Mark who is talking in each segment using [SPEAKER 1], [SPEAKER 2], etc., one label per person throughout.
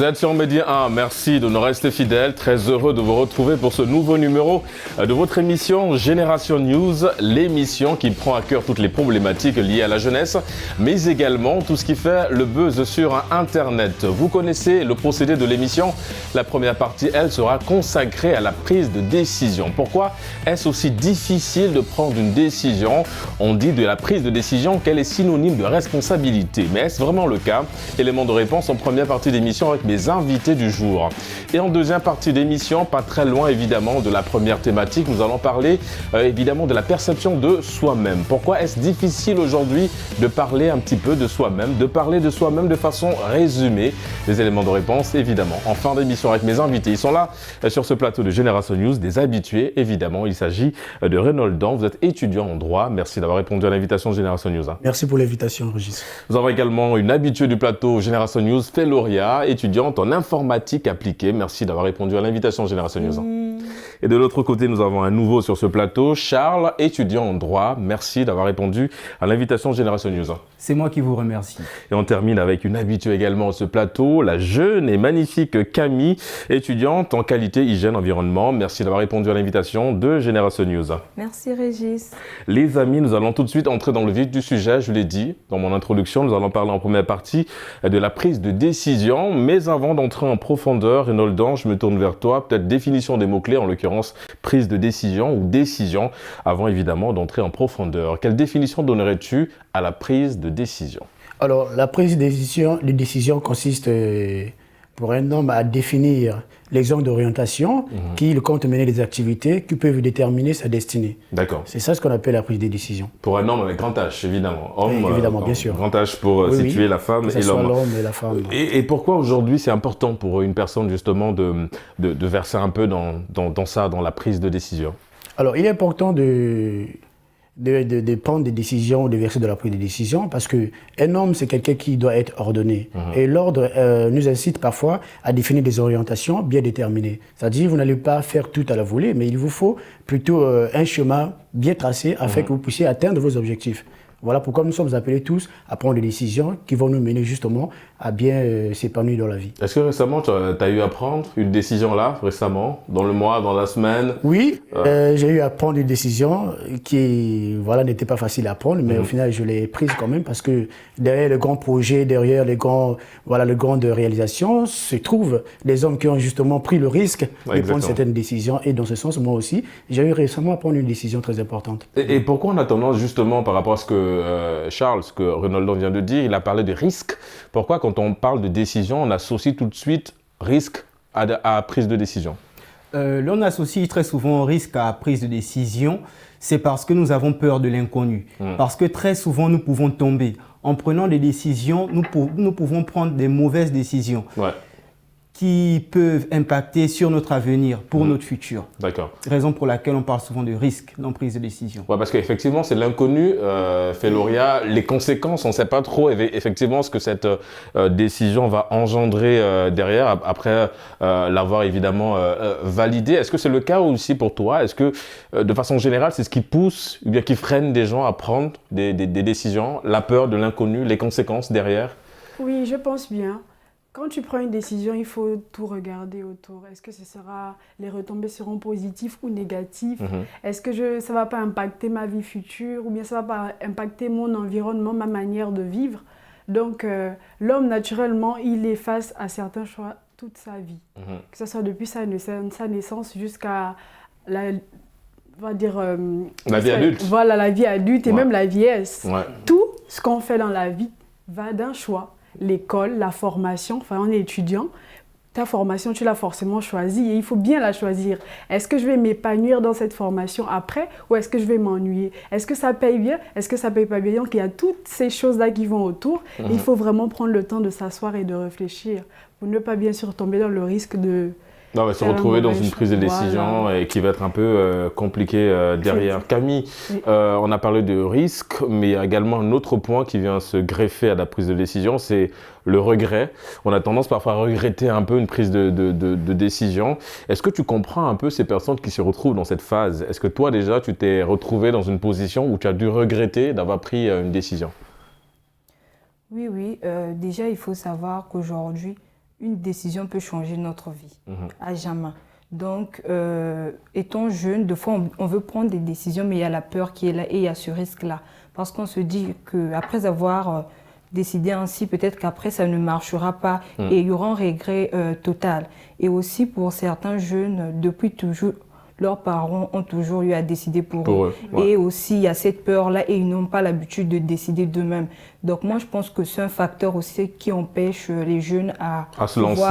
[SPEAKER 1] Vous êtes sur Medi 1, merci de nous rester fidèles. Très heureux de vous retrouver pour ce nouveau numéro de votre émission Génération News, l'émission qui prend à cœur toutes les problématiques liées à la jeunesse, mais également tout ce qui fait le buzz sur Internet. Vous connaissez le procédé de l'émission. La première partie, elle, sera consacrée à la prise de décision. Pourquoi est-ce aussi difficile de prendre une décision? On dit de la prise de décision qu'elle est synonyme de responsabilité. Mais est-ce vraiment le cas? Élément de réponse en première partie d'émission avec mes invités du jour. Et en deuxième partie d'émission, pas très loin évidemment de la première thématique, nous allons parler évidemment de la perception de soi-même. Pourquoi est-ce difficile aujourd'hui de parler un petit peu de soi-même, de parler de soi-même de façon résumée? Les éléments de réponse évidemment en fin d'émission avec mes invités. Ils sont là sur ce plateau de Génération News, des habitués évidemment. Il s'agit de Reynold Dan, vous êtes étudiant en droit. Merci d'avoir répondu à l'invitation de Génération News.
[SPEAKER 2] Merci pour l'invitation, Régis.
[SPEAKER 1] Nous avons également une habituée du plateau Génération News, Féloria, étudiante en informatique appliquée. Merci d'avoir répondu à l'invitation Génération News. Et de l'autre côté, nous avons un nouveau sur ce plateau, Charles, étudiant en droit. Merci d'avoir répondu à l'invitation Génération News.
[SPEAKER 3] C'est moi qui vous remercie.
[SPEAKER 1] Et on termine avec une habituée également sur ce plateau, la jeune et magnifique Camille, étudiante en qualité, hygiène, environnement. Merci d'avoir répondu à l'invitation de Génération News.
[SPEAKER 4] Merci Régis.
[SPEAKER 1] Les amis, nous allons tout de suite entrer dans le vif du sujet. Je l'ai dit dans mon introduction, nous allons parler en première partie de la prise de décision. Mais avant d'entrer en profondeur, Reynold Dan, je me tourne vers toi. Peut-être définition des mots-clés, en l'occurrence prise de décision ou décision, avant évidemment d'entrer en profondeur. Quelle définition donnerais-tu à la prise de décision?
[SPEAKER 2] Alors, la prise de décision consiste pour un homme à définir les zones d'orientation qui comptent mener des activités qui peuvent déterminer sa destinée.
[SPEAKER 1] D'accord.
[SPEAKER 2] C'est ça ce qu'on appelle la prise de décision.
[SPEAKER 1] Pour un homme avec grand H, évidemment. Homme,
[SPEAKER 2] Oui, évidemment, bien sûr.
[SPEAKER 1] Grand H pour situer la femme et l'homme.
[SPEAKER 2] L'homme et la femme.
[SPEAKER 1] Et pourquoi aujourd'hui c'est important pour une personne justement de verser un peu dans ça, dans la prise de décision? Alors,
[SPEAKER 2] il est important de prendre des décisions, de verser de la prise de décision, parce qu'un homme, c'est quelqu'un qui doit être ordonné. Et l'ordre nous incite parfois à définir des orientations bien déterminées. C'est-à-dire, vous n'allez pas faire tout à la volée, mais il vous faut plutôt un chemin bien tracé afin que vous puissiez atteindre vos objectifs. Voilà pourquoi nous sommes appelés tous à prendre des décisions qui vont nous mener justement à bien s'épanouir dans la vie.
[SPEAKER 1] Est-ce que récemment, tu as eu à prendre une décision là, récemment, dans le mois, dans la semaine?
[SPEAKER 2] Oui, j'ai eu à prendre une décision qui n'était pas facile à prendre, mais au final, je l'ai prise quand même parce que derrière le grand projet, derrière les grandes réalisations, se trouvent des hommes qui ont justement pris le risque de prendre certaines décisions. Et dans ce sens, moi aussi, j'ai eu récemment à prendre une décision très importante.
[SPEAKER 1] Et pourquoi on a tendance justement par rapport à ce que Charles, ce que Reynold Dan vient de dire, il a parlé de risque. Pourquoi quand on parle de décision, on associe tout de suite risque à prise de décision?
[SPEAKER 3] L'on associe très souvent risque à prise de décision, c'est parce que nous avons peur de l'inconnu. Parce que très souvent, nous pouvons tomber. En prenant des décisions, nous pouvons prendre des mauvaises décisions. Ouais. Qui peuvent impacter sur notre avenir, pour notre futur. D'accord. Raison pour laquelle on parle souvent de risque dans prise de décision.
[SPEAKER 1] Ouais, parce qu'effectivement, c'est l'inconnu, Féloria. Les conséquences, on ne sait pas trop effectivement ce que cette décision va engendrer derrière, après l'avoir évidemment validée. Est-ce que c'est le cas aussi pour toi? Est-ce que, de façon générale, c'est ce qui pousse, ou bien qui freine des gens à prendre des décisions, la peur de l'inconnu, les conséquences derrière?
[SPEAKER 4] Oui, je pense bien. Quand tu prends une décision, il faut tout regarder autour. Est-ce que les retombées seront positives ou négatives? Est-ce que ça ne va pas impacter ma vie future ou bien ça ne va pas impacter mon environnement, ma manière de vivre? Donc, l'homme, naturellement, il est face à certains choix toute sa vie. Que ce soit depuis sa naissance jusqu'à la
[SPEAKER 1] vie adulte.
[SPEAKER 4] Voilà, la vie adulte et même la vieillesse. Ouais. Tout ce qu'on fait dans la vie va d'un choix. L'école, la formation, enfin on est étudiant, ta formation tu l'as forcément choisie et il faut bien la choisir. Est-ce que je vais m'épanouir dans cette formation après ou est-ce que je vais m'ennuyer? Est-ce que ça paye bien? Est-ce que ça paye pas bien? Donc il y a toutes ces choses-là qui vont autour et il faut vraiment prendre le temps de s'asseoir et de réfléchir pour ne pas bien sûr tomber dans le risque de...
[SPEAKER 1] Non, mais se retrouver dans une prise de décision et qui va être un peu compliquée derrière. Camille, on a parlé de risque, mais il y a également un autre point qui vient se greffer à la prise de décision, c'est le regret. On a tendance parfois à regretter un peu une prise de décision. Est-ce que tu comprends un peu ces personnes qui se retrouvent dans cette phase? Est-ce que toi déjà, tu t'es retrouvé dans une position où tu as dû regretter d'avoir pris une décision?
[SPEAKER 5] Oui. Déjà, il faut savoir qu'aujourd'hui, une décision peut changer notre vie, à jamais. Donc, étant jeune, des fois, on veut prendre des décisions, mais il y a la peur qui est là et il y a ce risque-là. Parce qu'on se dit qu'après avoir décidé ainsi, peut-être qu'après, ça ne marchera pas et il y aura un regret total. Et aussi, pour certains jeunes, depuis toujours, leurs parents ont toujours eu à décider pour eux. Ouais. Et aussi, il y a cette peur-là et ils n'ont pas l'habitude de décider d'eux-mêmes. Donc moi, je pense que c'est un facteur aussi qui empêche les jeunes à
[SPEAKER 1] se lancer,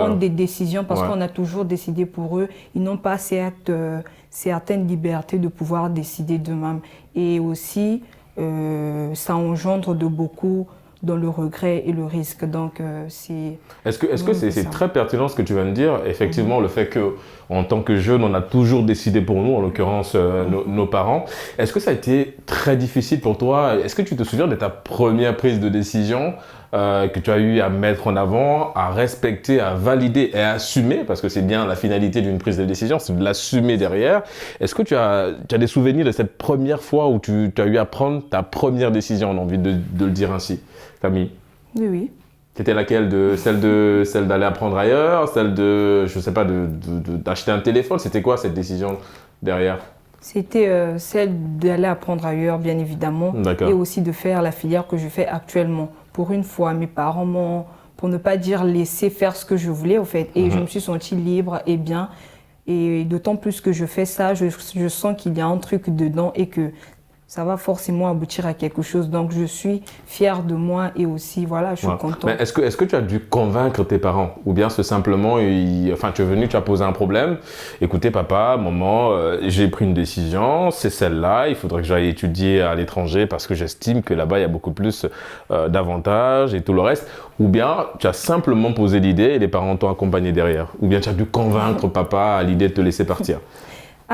[SPEAKER 5] prendre des décisions parce qu'on a toujours décidé pour eux. Ils n'ont pas certaines libertés de pouvoir décider d'eux-mêmes. Et aussi, ça engendre de beaucoup dans le regret et le risque. Donc, c'est...
[SPEAKER 1] Est-ce que c'est très pertinent ce que tu viens de dire? Effectivement, le fait qu'en tant que jeune, on a toujours décidé pour nous, en l'occurrence nos parents. Est-ce que ça a été très difficile pour toi? Est-ce que tu te souviens de ta première prise de décision que tu as eu à mettre en avant, à respecter, à valider et à assumer? Parce que c'est bien la finalité d'une prise de décision, c'est de l'assumer derrière. Est-ce que tu as des souvenirs de cette première fois où tu as eu à prendre ta première décision? On a envie de le dire ainsi. Camille?
[SPEAKER 5] Oui.
[SPEAKER 1] C'était laquelle? Celle d'aller apprendre ailleurs? Celle de, je sais pas, d'acheter un téléphone? C'était quoi cette décision derrière?
[SPEAKER 5] C'était celle d'aller apprendre ailleurs, bien évidemment. Et aussi de faire la filière que je fais actuellement. Pour une fois, mes parents m'ont, pour ne pas dire laissé faire ce que je voulais, en fait. Et je me suis sentie libre et bien. Et d'autant plus que je fais ça, je sens qu'il y a un truc dedans et que ça va forcément aboutir à quelque chose. Donc, je suis fière de moi et aussi, voilà, je suis contente.
[SPEAKER 1] Mais est-ce que tu as dû convaincre tes parents? Ou bien c'est simplement, tu es venu, tu as posé un problème. Écoutez, papa, maman, j'ai pris une décision, c'est celle-là. Il faudrait que j'aille étudier à l'étranger parce que j'estime que là-bas, il y a beaucoup plus d'avantages et tout le reste. Ou bien tu as simplement posé l'idée et les parents t'ont accompagné derrière. Ou bien tu as dû convaincre papa à l'idée de te laisser partir.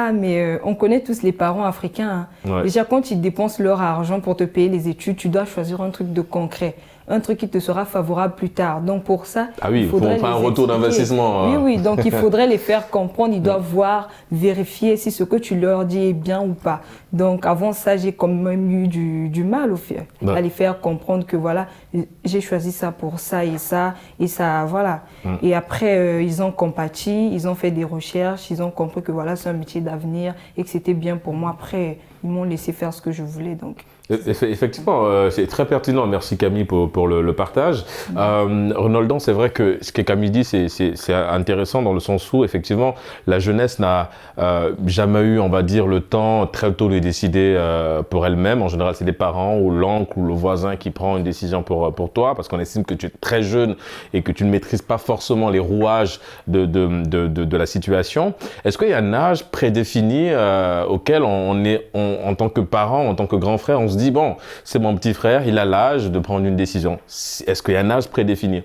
[SPEAKER 5] Ah, mais on connaît tous les parents africains. Hein. Déjà, quand ils dépensent leur argent pour te payer les études, tu dois choisir un truc de concret, un truc qui te sera favorable plus tard. Donc, pour ça,
[SPEAKER 1] il faudrait un retour d'investissement.
[SPEAKER 5] Oui, donc il faudrait les faire comprendre. Ils doivent voir, vérifier si ce que tu leur dis est bien ou pas. Donc, avant ça, j'ai quand même eu du mal à les faire comprendre que voilà, j'ai choisi ça pour ça, voilà. Et après, ils ont compati, ils ont fait des recherches, ils ont compris que voilà, c'est un métier d'avenir et que c'était bien pour moi. Après, ils m'ont laissé faire ce que je voulais. Donc.
[SPEAKER 1] Effectivement, c'est très pertinent. Merci Camille pour le partage. Renoldan, c'est vrai que ce que Camille dit, c'est intéressant dans le sens où, effectivement, la jeunesse n'a jamais eu, on va dire, le temps très tôt de décider pour elle-même. En général, c'est les parents ou l'oncle ou le voisin qui prend une décision pour toi parce qu'on estime que tu es très jeune et que tu ne maîtrises pas forcément les rouages de la situation. Est-ce qu'il y a un âge prédéfini auquel en tant que parent, en tant que grand frère, on se dit, bon, c'est mon petit frère, il a l'âge de prendre une décision. Est-ce qu'il y a un âge prédéfini?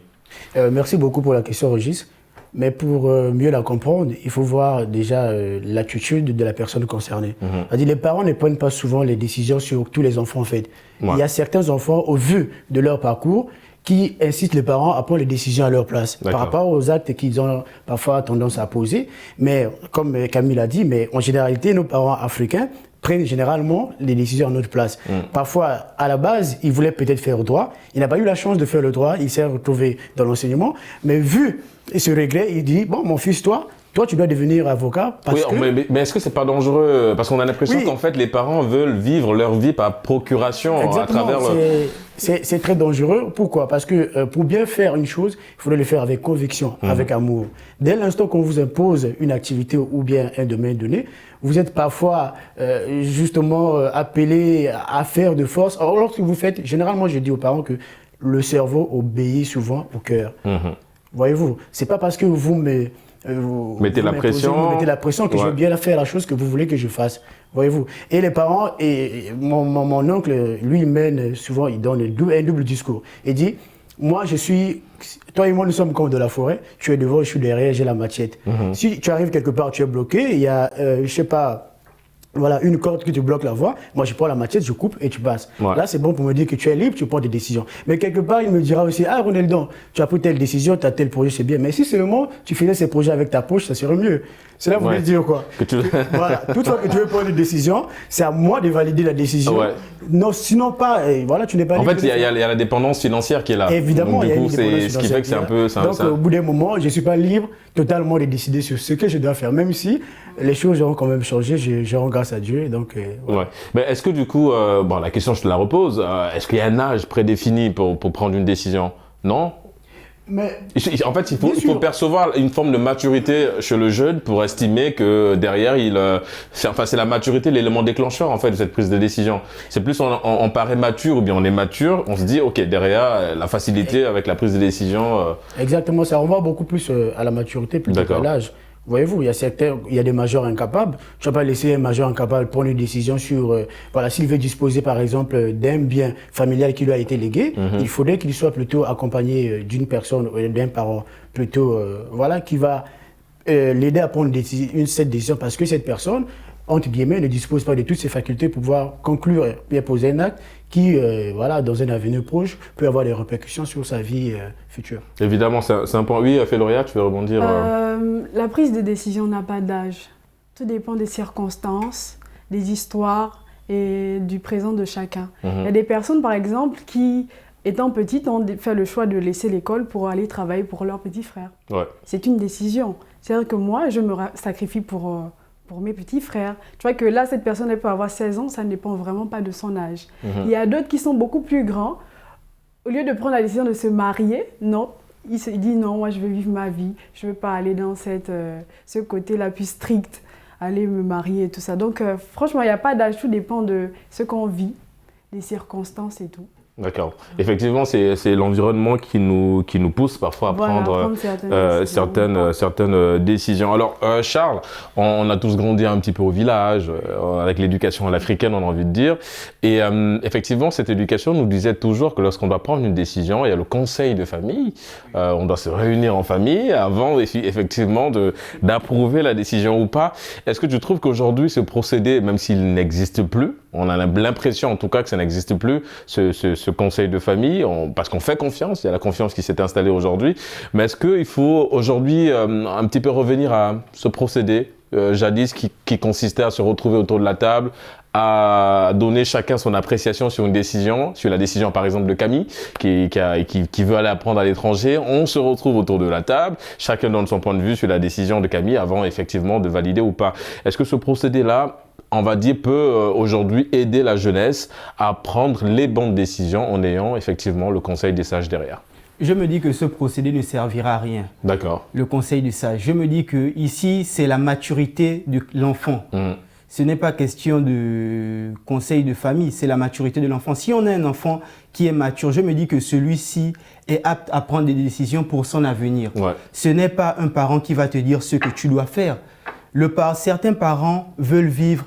[SPEAKER 2] Merci beaucoup pour la question, Régis. Mais pour mieux la comprendre, il faut voir déjà l'attitude de la personne concernée. C'est-à-dire, les parents ne prennent pas souvent les décisions sur tous les enfants, en fait. Il y a certains enfants, au vu de leur parcours, qui incitent les parents à prendre les décisions à leur place par rapport aux actes qu'ils ont parfois tendance à poser. Mais comme Camille l'a dit, mais en généralité, nos parents africains prennent généralement les décisions à notre place. Parfois, à la base, il voulait peut-être faire le droit. Il n'a pas eu la chance de faire le droit. Il s'est retrouvé dans l'enseignement. Mais vu ce regret, il dit, bon, mon fils, toi, tu dois devenir avocat parce que...
[SPEAKER 1] Mais est-ce que c'est pas dangereux? Parce qu'on a l'impression qu'en fait, les parents veulent vivre leur vie par procuration.
[SPEAKER 2] Exactement,
[SPEAKER 1] à travers
[SPEAKER 2] c'est très dangereux. Pourquoi? Parce que pour bien faire une chose, il faudrait le faire avec conviction, avec amour. Dès l'instant qu'on vous impose une activité ou bien un domaine donné, vous êtes parfois justement appelé à faire de force. Or, lorsque vous faites, généralement, je dis aux parents que le cerveau obéit souvent au cœur. Voyez-vous, c'est pas parce que vous mettez la pression que je veux bien faire la chose que vous voulez que je fasse. Voyez-vous. Et les parents, et mon oncle, lui, il mène souvent, il donne un double discours. Il dit, moi, toi et moi, nous sommes comme de la forêt. Tu es devant, je suis derrière, j'ai la machette. Si tu arrives quelque part, tu es bloqué, il y a, je sais pas, voilà, une corde que tu bloques la voie, moi je prends la machette, je coupe et tu passes.
[SPEAKER 1] Ouais.
[SPEAKER 2] Là, c'est bon pour me dire que tu es libre, tu prends des décisions. Mais quelque part, il me dira aussi, ah Ronaldon, tu as pris telle décision, tu as tel projet, c'est bien. Mais si seulement tu finis ces projets avec ta poche, ça serait mieux. C'est là que vous voulez dire quoi? Voilà, toutefois que tu veux prendre une décision, c'est à moi de valider la décision. Ouais. Non, sinon pas, et voilà, tu n'es pas libre.
[SPEAKER 1] En fait, il y a la dépendance financière qui est là.
[SPEAKER 2] Évidemment,
[SPEAKER 1] donc,
[SPEAKER 2] il y a une dépendance
[SPEAKER 1] ce qui fait que c'est un peu...
[SPEAKER 2] Donc, au bout d'un moment, je ne suis pas libre totalement de décider sur ce que je dois faire, même si les choses auront quand même changé, je rends grâce à Dieu. Donc,
[SPEAKER 1] voilà. Ouais. Mais est-ce que du coup, bon, la question, je te la repose, est-ce qu'il y a un âge prédéfini pour prendre une décision? Non?
[SPEAKER 2] Mais,
[SPEAKER 1] en fait, il faut percevoir une forme de maturité chez le jeune pour estimer que derrière, c'est la maturité, l'élément déclencheur en fait de cette prise de décision. C'est plus on paraît mature ou bien on est mature, on se dit ok, derrière la facilité avec la prise de décision.
[SPEAKER 2] Exactement, ça renvoie beaucoup plus à la maturité plutôt qu'à l'âge. Voyez-vous, il y a des majeurs incapables. Je ne vais pas laisser un majeur incapable prendre une décision sur, voilà, s'il veut disposer par exemple d'un bien familial qui lui a été légué, il faudrait qu'il soit plutôt accompagné d'une personne ou d'un parent plutôt, voilà, qui va l'aider à prendre cette décision parce que cette personne, entre guillemets, ne dispose pas de toutes ses facultés pour pouvoir conclure et poser un acte qui, voilà, dans un avenir proche, peut avoir des répercussions sur sa vie future.
[SPEAKER 1] Évidemment, c'est un point. Oui, Féloria, tu veux rebondir
[SPEAKER 4] La prise de décision n'a pas d'âge. Tout dépend des circonstances, des histoires et du présent de chacun. Il y a des personnes, par exemple, qui, étant petites, ont fait le choix de laisser l'école pour aller travailler pour leur petit frère. Ouais. C'est une décision. C'est-à-dire que moi, je me sacrifie pour mes petits frères. Tu vois que là, cette personne, elle peut avoir 16 ans, ça ne dépend vraiment pas de son âge. Il y a d'autres qui sont beaucoup plus grands. Au lieu de prendre la décision de se marier, non, il dit non, moi je veux vivre ma vie, je ne veux pas aller dans ce côté-là plus strict, aller me marier et tout ça. Donc franchement, il n'y a pas d'âge, tout dépend de ce qu'on vit, des circonstances et tout.
[SPEAKER 1] D'accord. Effectivement, c'est l'environnement qui nous pousse parfois à prendre certaines décisions. Alors, Charles, on a tous grandi un petit peu au village, avec l'éducation à l'africaine, on a envie de dire. Et effectivement, cette éducation nous disait toujours que lorsqu'on doit prendre une décision, il y a le conseil de famille. On doit se réunir en famille avant, effectivement, d'approuver la décision ou pas. Est-ce que tu trouves qu'aujourd'hui, ce procédé, même s'il n'existe plus, on a l'impression en tout cas que ça n'existe plus, ce conseil de famille, parce qu'on fait confiance, il y a la confiance qui s'est installée aujourd'hui, mais est-ce qu'il faut aujourd'hui un petit peu revenir à ce procédé jadis qui consistait à se retrouver autour de la table, à donner chacun son appréciation sur une décision, sur la décision par exemple de Camille qui veut aller apprendre à l'étranger, on se retrouve autour de la table, chacun donne son point de vue sur la décision de Camille avant effectivement de valider ou pas. Est-ce que ce procédé-là, on va dire, peut aujourd'hui aider la jeunesse à prendre les bonnes décisions en ayant effectivement le conseil des sages derrière?
[SPEAKER 3] Je me dis que ce procédé ne servira à rien.
[SPEAKER 1] D'accord.
[SPEAKER 3] Le conseil des sages. Je me dis que ici, c'est la maturité de l'enfant. Ce n'est pas question de conseil de famille, c'est la maturité de l'enfant. Si on a un enfant qui est mature, je me dis que celui-ci est apte à prendre des décisions pour son avenir. Ouais. Ce n'est pas un parent qui va te dire ce que tu dois faire. Certains parents veulent vivre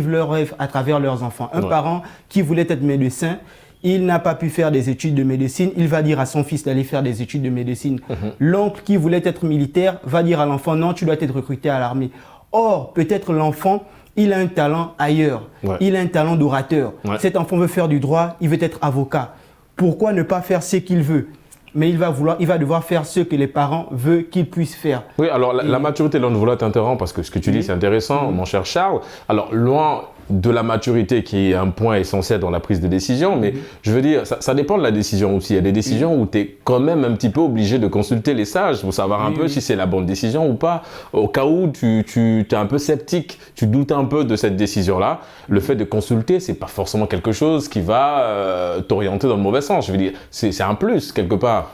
[SPEAKER 3] leur rêve à travers leurs enfants. Un parent qui voulait être médecin, il n'a pas pu faire des études de médecine, il va dire à son fils d'aller faire des études de médecine. L'oncle qui voulait être militaire va dire à l'enfant, non, tu dois être recruté à l'armée. Or, peut-être l'enfant, il a un talent ailleurs, il a un talent d'orateur. Cet enfant veut faire du droit, il veut être avocat. Pourquoi ne pas faire ce qu'il veut ? Mais il va devoir faire ce que les parents veulent qu'il puisse faire. Oui,
[SPEAKER 1] alors la maturité, là, on voulait t'interrompre parce que ce que tu dis, c'est intéressant, mon cher Charles. Alors, loin de la maturité qui est un point essentiel dans la prise de décision, mais je veux dire, ça dépend de la décision aussi. Il y a des décisions où tu es quand même un petit peu obligé de consulter les sages pour savoir un peu si c'est la bonne décision ou pas. Au cas où tu es un peu sceptique, tu doutes un peu de cette décision-là, le fait de consulter, c'est pas forcément quelque chose qui va t'orienter dans le mauvais sens. Je veux dire, c'est un plus quelque part.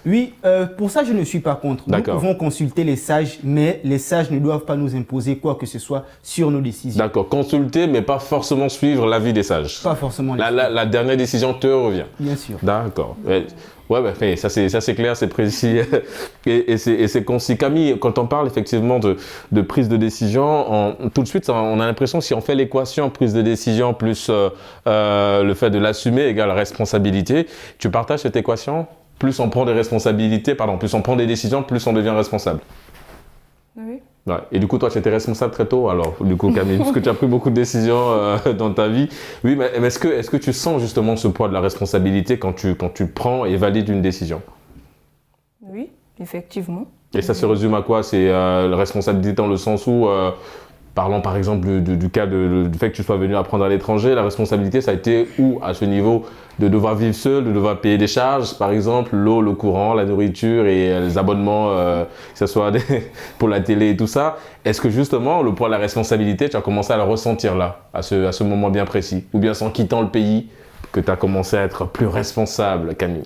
[SPEAKER 3] Oui, pour ça, je ne suis pas contre. Nous pouvons consulter les sages, mais les sages ne doivent pas nous imposer quoi que ce soit sur nos décisions.
[SPEAKER 1] D'accord, consulter, mais pas forcément suivre l'avis des sages.
[SPEAKER 3] Pas forcément.
[SPEAKER 1] La dernière décision te revient.
[SPEAKER 3] Bien sûr.
[SPEAKER 1] D'accord. Ouais, ça c'est clair, c'est précis et c'est concis. Camille, quand on parle effectivement de prise de décision, tout de suite, on a l'impression que si on fait l'équation prise de décision plus le fait de l'assumer égale responsabilité, tu partages cette équation? Plus on prend des responsabilités, plus on prend des décisions, plus on devient responsable.
[SPEAKER 5] Oui.
[SPEAKER 1] Ouais. Et du coup, toi, tu étais responsable très tôt, alors, du coup, Camille, parce que tu as pris beaucoup de décisions dans ta vie. Oui, mais est-ce que tu sens justement ce poids de la responsabilité quand tu prends et valides une décision?
[SPEAKER 5] Oui, effectivement.
[SPEAKER 1] Et ça se résume à quoi? C'est la responsabilité dans le sens où, parlons par exemple du cas du fait que tu sois venu apprendre à l'étranger, la responsabilité, ça a été où à ce niveau? De devoir vivre seul, de devoir payer des charges, par exemple, l'eau, le courant, la nourriture et les abonnements, que ce soit pour la télé et tout ça. Est-ce que justement, le poids de la responsabilité, tu as commencé à le ressentir là, à ce moment bien précis? Ou bien c'est en quittant le pays que tu as commencé à être plus responsable, Camille?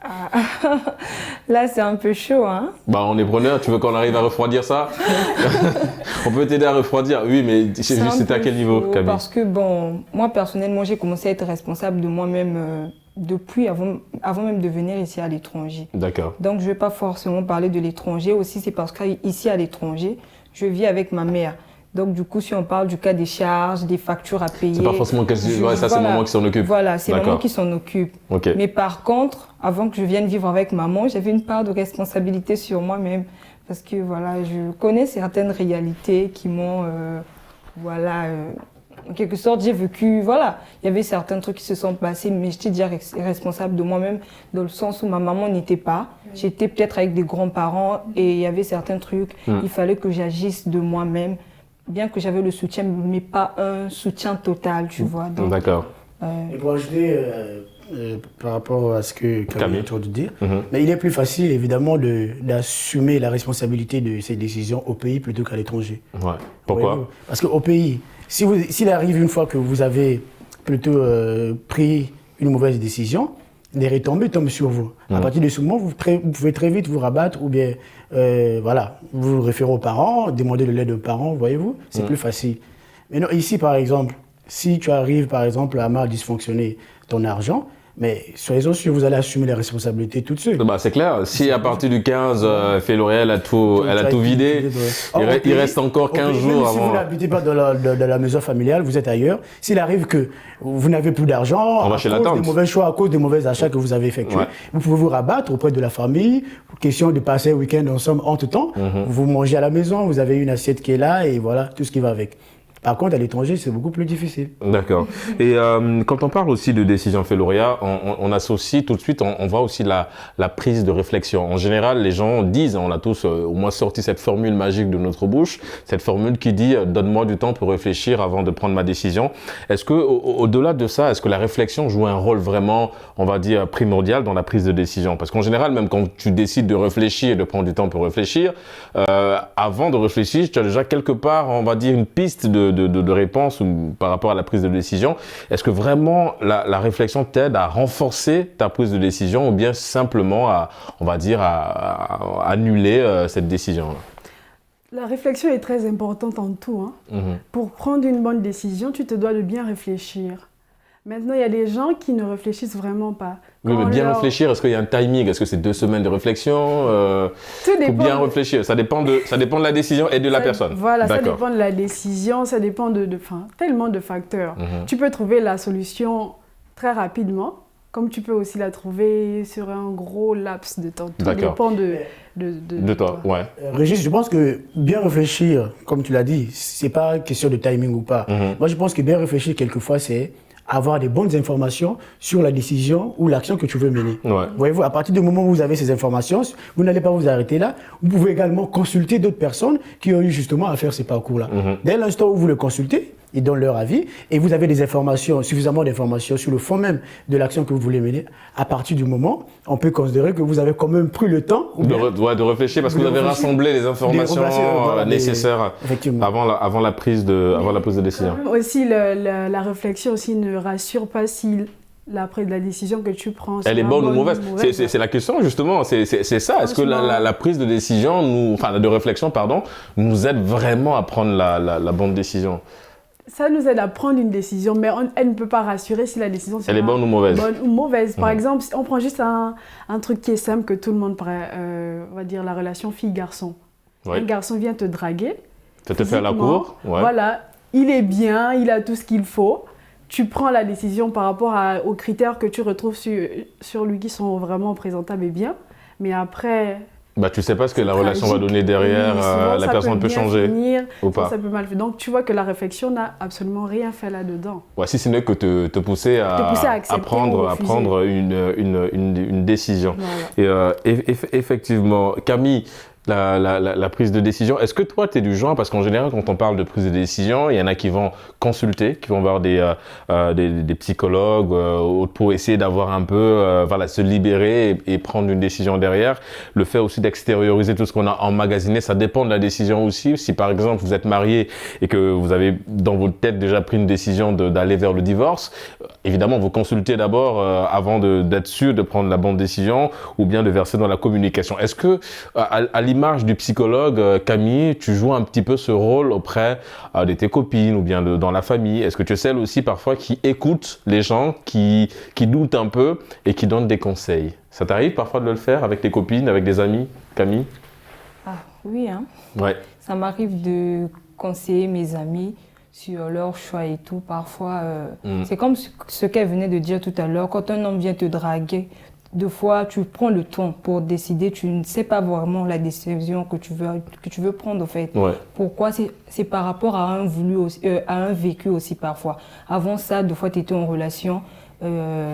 [SPEAKER 5] Ah. Là, c'est un peu chaud, hein?
[SPEAKER 1] Bah, on est preneur, tu veux qu'on arrive à refroidir ça? On peut t'aider à refroidir, oui, mais c'était à quel niveau, Camille?
[SPEAKER 5] Parce que, bon, moi, personnellement, j'ai commencé à être responsable de moi-même depuis, avant même de venir ici à l'étranger.
[SPEAKER 1] D'accord.
[SPEAKER 5] Donc, je ne vais pas forcément parler de l'étranger. Aussi, c'est parce qu'ici, à l'étranger, je vis avec ma mère. Donc, du coup, si on parle du cas des charges, des factures à payer...
[SPEAKER 1] C'est pas forcément ça, c'est maman qui s'en occupe.
[SPEAKER 5] Voilà, c'est maman qui s'en occupe.
[SPEAKER 1] Okay.
[SPEAKER 5] Mais par contre, avant que je vienne vivre avec maman, j'avais une part de responsabilité sur moi-même. Parce que, voilà, je connais certaines réalités qui m'ont... en quelque sorte, j'ai vécu... Voilà, il y avait certains trucs qui se sont passés, mais j'étais déjà responsable de moi-même, dans le sens où ma maman n'était pas. J'étais peut-être avec des grands-parents et il y avait certains trucs, il fallait que j'agisse de moi-même. Bien que j'avais le soutien, mais pas un soutien total, tu vois.
[SPEAKER 1] D'accord.
[SPEAKER 2] Et pour ajouter, par rapport à ce que Camille est en train de dire, mais il est plus facile, évidemment, d'assumer la responsabilité de ces décisions au pays plutôt qu'à l'étranger.
[SPEAKER 1] Ouais. Pourquoi?
[SPEAKER 2] Parce qu'au pays, s'il arrive une fois que vous avez plutôt pris une mauvaise décision, les retombées tombent sur vous. À partir de ce moment, vous pouvez très vite vous rabattre ou bien voilà, vous référez aux parents, demander de l'aide aux parents, voyez-vous, c'est plus facile. Mais non, ici, par exemple, si tu arrives, par exemple, à mal dysfonctionner ton argent, mais soyez-en sûrs, vous allez assumer les responsabilités toutes seules.
[SPEAKER 1] Bah, c'est clair, si à partir du 15, Féloria, elle a tout vidé, il reste encore 15 jours
[SPEAKER 2] même
[SPEAKER 1] avant.
[SPEAKER 2] Si vous n'habitez pas dans la maison familiale, vous êtes ailleurs, s'il arrive que vous n'avez plus d'argent, à cause des mauvais choix, à cause des mauvais achats que vous avez effectués, vous pouvez vous rabattre auprès de la famille, question de passer un week-end ensemble entre-temps, vous mangez à la maison, vous avez une assiette qui est là et voilà, tout ce qui va avec. Par contre, à l'étranger, c'est beaucoup plus difficile.
[SPEAKER 1] D'accord. Et quand on parle aussi de décision Féloria, on associe tout de suite, on voit aussi la prise de réflexion. En général, les gens disent, on a tous au moins sorti cette formule magique de notre bouche, cette formule qui dit « donne-moi du temps pour réfléchir avant de prendre ma décision ». Est-ce que, au-delà de ça, est-ce que la réflexion joue un rôle vraiment, on va dire, primordial dans la prise de décision? Parce qu'en général, même quand tu décides de réfléchir et de prendre du temps pour réfléchir, avant de réfléchir, tu as déjà quelque part, on va dire, une piste de réponse ou par rapport à la prise de décision. Est-ce que vraiment la réflexion t'aide à renforcer ta prise de décision ou bien simplement à, on va dire, à annuler cette décision-là?
[SPEAKER 4] La réflexion est très importante en tout. Pour prendre une bonne décision, tu te dois de bien réfléchir. Maintenant, il y a des gens qui ne réfléchissent vraiment pas.
[SPEAKER 1] Oui, mais bien réfléchir, est-ce qu'il y a un timing? Est-ce que c'est 2 semaines de réflexion?
[SPEAKER 4] Tout dépend.
[SPEAKER 1] Pour bien réfléchir, ça dépend de la décision et de la personne.
[SPEAKER 4] Voilà, ça dépend de la décision, ça dépend de tellement de facteurs. Tu peux trouver la solution très rapidement, comme tu peux aussi la trouver sur un gros laps de temps. Tout dépend de
[SPEAKER 1] toi. Ouais.
[SPEAKER 2] Régis, je pense que bien réfléchir, comme tu l'as dit, c'est pas question de timing ou pas. Moi, je pense que bien réfléchir, quelquefois, c'est avoir des bonnes informations sur la décision ou l'action que tu veux mener. Voyez-vous, à partir du moment où vous avez ces informations, vous n'allez pas vous arrêter là. Vous pouvez également consulter d'autres personnes qui ont eu justement à faire ces parcours-là. Dès l'instant où vous le consultez, ils donnent leur avis et vous avez des informations, suffisamment d'informations sur le fond même de l'action que vous voulez mener. À partir du moment, on peut considérer que vous avez quand même pris le temps
[SPEAKER 1] de réfléchir parce que vous avez rassemblé les informations nécessaires avant la prise de décision.
[SPEAKER 4] Aussi, la réflexion aussi ne rassure pas si la décision que tu prends.
[SPEAKER 1] Elle est bonne ou mauvaise. C'est la question justement, c'est ça. Est-ce que la prise de décision, de réflexion, nous aide vraiment à prendre la bonne décision?
[SPEAKER 4] Ça nous aide à prendre une décision, mais elle ne peut pas rassurer si la décision
[SPEAKER 1] elle est bonne ou mauvaise.
[SPEAKER 4] Par exemple, on prend juste un truc qui est simple que tout le monde pourrait, on va dire la relation fille-garçon. Un garçon vient te draguer.
[SPEAKER 1] Ça te fait à la cour.
[SPEAKER 4] Voilà, il est bien, il a tout ce qu'il faut. Tu prends la décision par rapport aux critères que tu retrouves sur lui qui sont vraiment présentables et bien. Mais après,
[SPEAKER 1] Bah, tu sais pas ce que la relation va donner derrière,
[SPEAKER 4] oui,
[SPEAKER 1] la personne peut changer
[SPEAKER 4] finir,
[SPEAKER 1] ou pas.
[SPEAKER 4] Ça peut mal finir. Donc tu vois que la réflexion n'a absolument rien fait là-dedans.
[SPEAKER 1] Ouais, si ce n'est que te pousser à prendre une décision.
[SPEAKER 4] Voilà.
[SPEAKER 1] Et effectivement, Camille, la prise de décision, est-ce que toi, tu es du genre, parce qu'en général, quand on parle de prise de décision, il y en a qui vont consulter, qui vont voir des psychologues pour essayer d'avoir un peu, se libérer et prendre une décision derrière. Le fait aussi d'extérioriser tout ce qu'on a emmagasiné, ça dépend de la décision aussi. Si par exemple, vous êtes marié et que vous avez dans votre tête déjà pris une décision d'aller vers le divorce, évidemment, vous consultez d'abord avant d'être sûr de prendre la bonne décision ou bien de verser dans la communication. Est-ce que, à l'image du psychologue, Camille, tu joues un petit peu ce rôle auprès de tes copines ou bien dans la famille? Est-ce que tu es celle aussi parfois qui écoute les gens, qui doutent un peu et qui donne des conseils? Ça t'arrive parfois de le faire avec tes copines, avec des amis, Camille?
[SPEAKER 5] Ah oui, hein.
[SPEAKER 1] Ouais.
[SPEAKER 5] Ça m'arrive de conseiller mes amis sur leur choix et tout. Parfois, c'est comme ce qu'elle venait de dire tout à l'heure. Quand un homme vient te draguer, deux fois, tu prends le temps pour décider. Tu ne sais pas vraiment la décision que tu veux prendre, en fait.
[SPEAKER 1] Ouais.
[SPEAKER 5] Pourquoi? C'est par rapport à un vécu aussi, parfois. Avant ça, deux fois, tu étais en relation.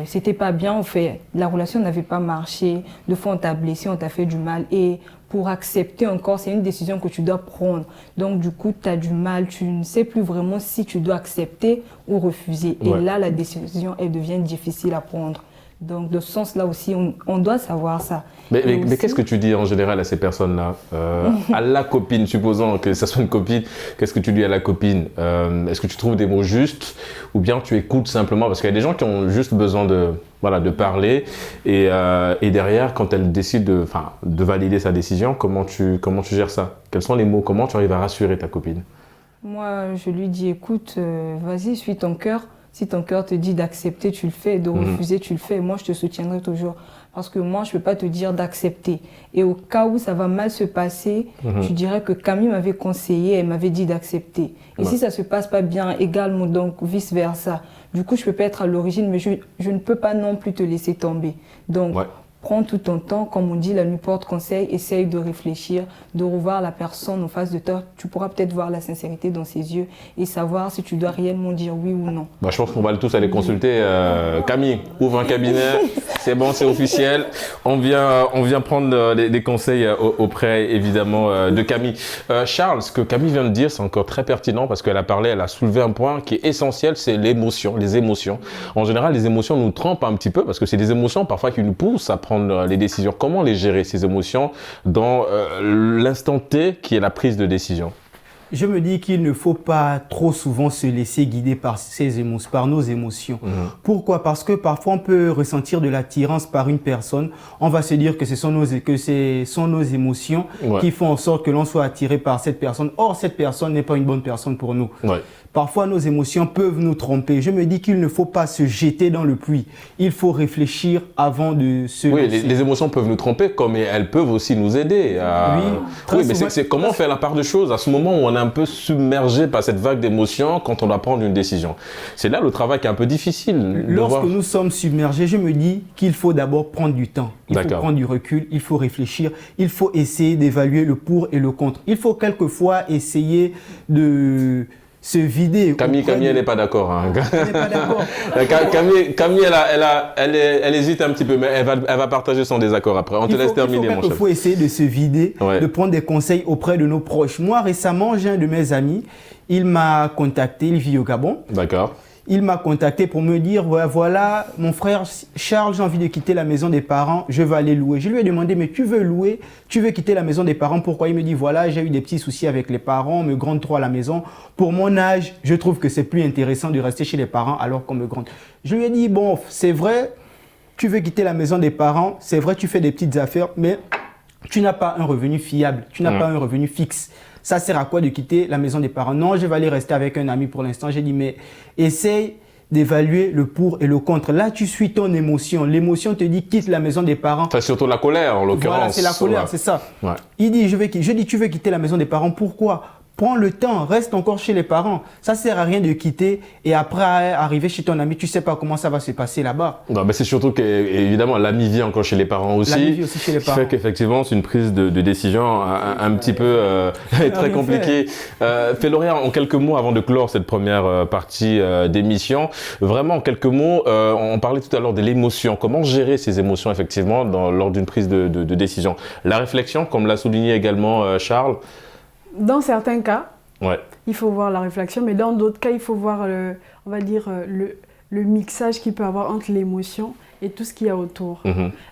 [SPEAKER 5] C'était pas bien, en fait. La relation n'avait pas marché. Deux fois, on t'a blessé, on t'a fait du mal. Et pour accepter encore, c'est une décision que tu dois prendre. Donc, du coup, tu as du mal. Tu ne sais plus vraiment si tu dois accepter ou refuser.
[SPEAKER 1] Ouais.
[SPEAKER 5] Et là, la décision, elle devient difficile à prendre. Donc, de ce sens-là aussi, on doit savoir ça.
[SPEAKER 1] Mais qu'est-ce que tu dis en général à ces personnes-là? À la copine, supposons que ça soit une copine, qu'est-ce que tu dis à la copine? Est-ce que tu trouves des mots justes ou bien tu écoutes simplement? Parce qu'il y a des gens qui ont juste besoin de parler et derrière, quand elle décide de valider sa décision, comment tu gères ça? Quels sont les mots? Comment tu arrives à rassurer ta copine?
[SPEAKER 5] Moi, je lui dis, écoute, vas-y, suis ton cœur. Si ton cœur te dit d'accepter, tu le fais, de refuser, tu le fais. Moi, je te soutiendrai toujours. Parce que moi, je ne peux pas te dire d'accepter. Et au cas où ça va mal se passer, tu dirais que Camille m'avait conseillé, elle m'avait dit d'accepter. Et si ça ne se passe pas bien, également, donc vice-versa. Du coup, je peux pas être à l'origine, mais je ne peux pas non plus te laisser tomber. Donc, prends tout ton temps, comme on dit, la nuit porte conseil, essaye de réfléchir, de revoir la personne en face de toi. Tu pourras peut-être voir la sincérité dans ses yeux et savoir si tu dois réellement dire oui ou non.
[SPEAKER 1] Je pense qu'on va tous aller consulter. Camille, ouvre un cabinet, c'est bon, c'est officiel. On vient prendre des conseils auprès, évidemment, de Camille. Charles, ce que Camille vient de dire, c'est encore très pertinent parce qu'elle a soulevé un point qui est essentiel, c'est l'émotion, les émotions. En général, les émotions nous trempent un petit peu parce que c'est des émotions parfois qui nous poussent à prendre les décisions. Comment les gérer, ces émotions, dans l'instant T qui est la prise de décision?
[SPEAKER 3] Je me dis qu'il ne faut pas trop souvent se laisser guider par nos émotions. Pourquoi? Parce que parfois on peut ressentir de l'attirance par une personne. On va se dire que ce sont nos émotions qui font en sorte que l'on soit attiré par cette personne. Or, cette personne n'est pas une bonne personne pour nous. Parfois, nos émotions peuvent nous tromper. Je me dis qu'il ne faut pas se jeter dans le puits. Il faut réfléchir avant de se lancer.
[SPEAKER 1] Oui, les émotions peuvent nous tromper, comme elles peuvent aussi nous aider. Oui, mais c'est comment faire la part de choses à ce moment où on est un peu submergé par cette vague d'émotions quand on doit prendre une décision. C'est là le travail qui est un peu difficile.
[SPEAKER 3] Lorsque nous sommes submergés, je me dis qu'il faut d'abord prendre du temps. Il faut prendre du recul, il faut réfléchir, il faut essayer d'évaluer le pour et le contre. Il faut quelquefois essayer de se vider.
[SPEAKER 1] Camille, elle n'est pas d'accord.
[SPEAKER 3] Elle n'est pas d'accord.
[SPEAKER 1] Camille, elle hésite un petit peu, mais elle va partager son désaccord après. On te laisse terminer, mon chef.
[SPEAKER 3] Il faut essayer de se vider, de prendre des conseils auprès de nos proches. Moi, récemment, j'ai un de mes amis, il m'a contacté, il vit au Gabon.
[SPEAKER 1] D'accord.
[SPEAKER 3] Il m'a contacté pour me dire, voilà, mon frère Charles, j'ai envie de quitter la maison des parents, je vais aller louer. Je lui ai demandé, mais tu veux louer, tu veux quitter la maison des parents, pourquoi? Il me dit, voilà, j'ai eu des petits soucis avec les parents, on me gronde trop à la maison. Pour mon âge, je trouve que c'est plus intéressant de rester chez les parents alors qu'on me gronde. Je lui ai dit, bon, c'est vrai, tu veux quitter la maison des parents, c'est vrai, tu fais des petites affaires, mais tu n'as pas un revenu fiable, tu n'as pas un revenu fixe. Ça sert à quoi de quitter la maison des parents? Non, je vais aller rester avec un ami pour l'instant. J'ai dit, mais essaye d'évaluer le pour et le contre. Là, tu suis ton émotion. L'émotion te dit, quitte la maison des parents.
[SPEAKER 1] C'est surtout la colère, en l'occurrence.
[SPEAKER 3] Voilà, c'est la colère, c'est ça. Il dit, tu veux quitter la maison des parents. Pourquoi? Prends le temps, reste encore chez les parents. Ça sert à rien de quitter et après arriver chez ton ami, tu sais pas comment ça va se passer là-bas.
[SPEAKER 1] Non, mais c'est surtout qu'évidemment, l'ami vit encore chez les parents aussi.
[SPEAKER 3] L'ami vit aussi chez les parents.
[SPEAKER 1] Ce qui fait qu'effectivement, c'est une prise de décision un petit peu très compliquée. Féloria, en quelques mots, avant de clore cette première partie d'émission, vraiment en quelques mots, on parlait tout à l'heure de l'émotion. Comment gérer ces émotions, effectivement, lors d'une prise de décision? La réflexion, comme l'a souligné également Charles.
[SPEAKER 4] Dans certains cas,
[SPEAKER 1] ouais.
[SPEAKER 4] Il faut voir la réflexion, mais dans d'autres cas, il faut voir, on va dire, le mixage qu'il peut y avoir entre l'émotion et tout ce qu'il y a autour.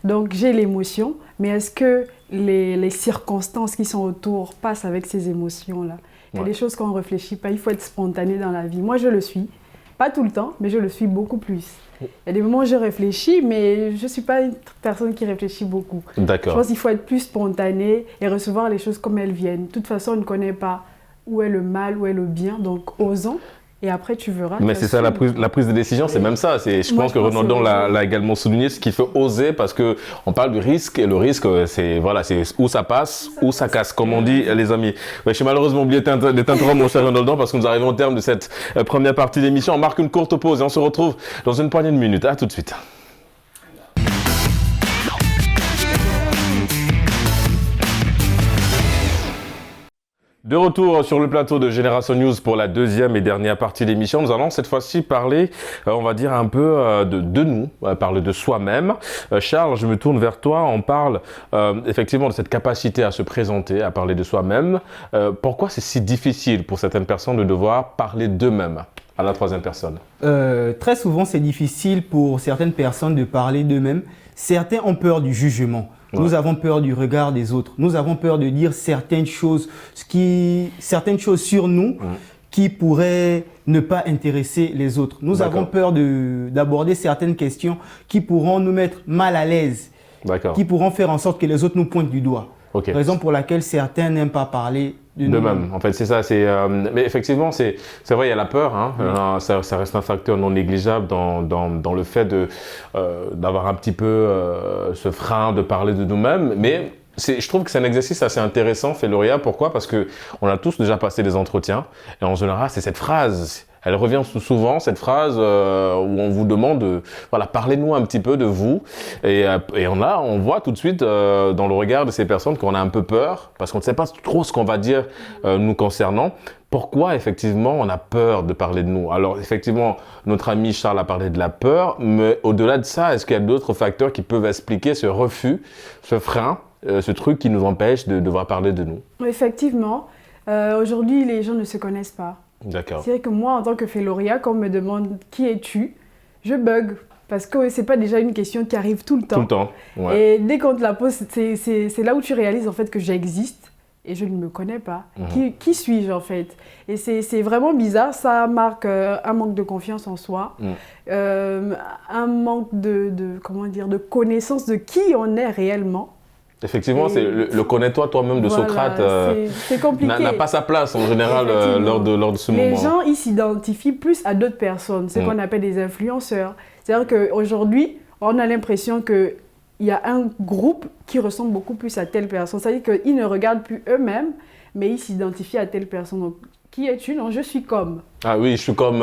[SPEAKER 4] Donc, j'ai l'émotion, mais est-ce que les circonstances qui sont autour passent avec ces émotions-là? Il y a des choses qu'on ne réfléchit pas, il faut être spontané dans la vie. Moi, je le suis. Pas tout le temps, mais je le suis beaucoup plus. Il y a des moments où je réfléchis, mais je ne suis pas une personne qui réfléchit beaucoup.
[SPEAKER 1] D'accord.
[SPEAKER 4] Je pense qu'il faut être plus spontané et recevoir les choses comme elles viennent. De toute façon, on ne connaît pas où est le mal, où est le bien, donc osons. Et après, tu verras.
[SPEAKER 1] Mais c'est ça, la prise de décision, c'est même ça. Je pense que Renaudan l'a également souligné, ce qu'il faut oser, parce qu'on parle du risque, et le risque, c'est où ça passe, où ça casse, comme on dit, les amis. Ouais, je suis malheureusement oublié d'interrompre mon cher Renaudan, parce que nous arrivons au terme de cette première partie d'émission. On marque une courte pause et on se retrouve dans une poignée de minutes. À tout de suite. De retour sur le plateau de Génération News pour la deuxième et dernière partie de l'émission. Nous allons cette fois-ci parler, on va dire un peu de nous, parler de soi-même. Charles, je me tourne vers toi. On parle effectivement de cette capacité à se présenter, à parler de soi-même. Pourquoi c'est si difficile pour certaines personnes de devoir parler d'eux-mêmes à la troisième personne?
[SPEAKER 3] Très souvent, c'est difficile pour certaines personnes de parler d'eux-mêmes. Certains ont peur du jugement. Ouais. Nous avons peur du regard des autres. Nous avons peur de dire certaines choses sur nous qui pourraient ne pas intéresser les autres. Nous avons peur d'aborder certaines questions qui pourront nous mettre mal à l'aise, qui pourront faire en sorte que les autres nous pointent du doigt.
[SPEAKER 1] Okay.
[SPEAKER 3] Raison pour laquelle certains n'aiment pas parler de nous-mêmes.
[SPEAKER 1] En fait, c'est ça. Mais effectivement, c'est vrai, il y a la peur. Hein. Ça reste un facteur non négligeable dans le fait d'avoir un petit peu ce frein de parler de nous-mêmes. Mais je trouve que c'est un exercice assez intéressant, Féloria. Pourquoi? Parce qu'on a tous déjà passé des entretiens. Et en général, c'est cette phrase. Elle revient souvent, cette phrase où on vous demande, voilà, parlez-nous un petit peu de vous. Et on voit tout de suite dans le regard de ces personnes qu'on a un peu peur, parce qu'on ne sait pas trop ce qu'on va dire nous concernant. Pourquoi, effectivement, on a peur de parler de nous? Alors, effectivement, notre ami Charles a parlé de la peur, mais au-delà de ça, est-ce qu'il y a d'autres facteurs qui peuvent expliquer ce refus, ce frein, ce truc qui nous empêche de devoir parler de nous?
[SPEAKER 4] Effectivement, aujourd'hui, les gens ne se connaissent pas.
[SPEAKER 1] D'accord.
[SPEAKER 4] C'est vrai que moi, en tant que Féloria, quand on me demande qui es-tu, je bug. Parce que c'est pas déjà une question qui arrive tout le temps.
[SPEAKER 1] Tout le temps, ouais.
[SPEAKER 4] Et dès qu'on te la pose, c'est là où tu réalises en fait que j'existe et je ne me connais pas. Qui suis-je en fait? Et c'est vraiment bizarre, ça marque un manque de confiance en soi, un manque de connaissance de qui on est réellement.
[SPEAKER 1] Effectivement, c'est le connais-toi toi-même de Socrate
[SPEAKER 4] c'est compliqué.
[SPEAKER 1] N'a pas sa place en général lors de ce moment.
[SPEAKER 4] Les gens, ils s'identifient plus à d'autres personnes, ce qu'on appelle des influenceurs. C'est-à-dire qu'aujourd'hui, on a l'impression qu'il y a un groupe qui ressemble beaucoup plus à telle personne. C'est-à-dire qu'ils ne regardent plus eux-mêmes, mais ils s'identifient à telle personne. Donc, qui es-tu? Non, je suis comme.
[SPEAKER 1] Ah oui, je suis comme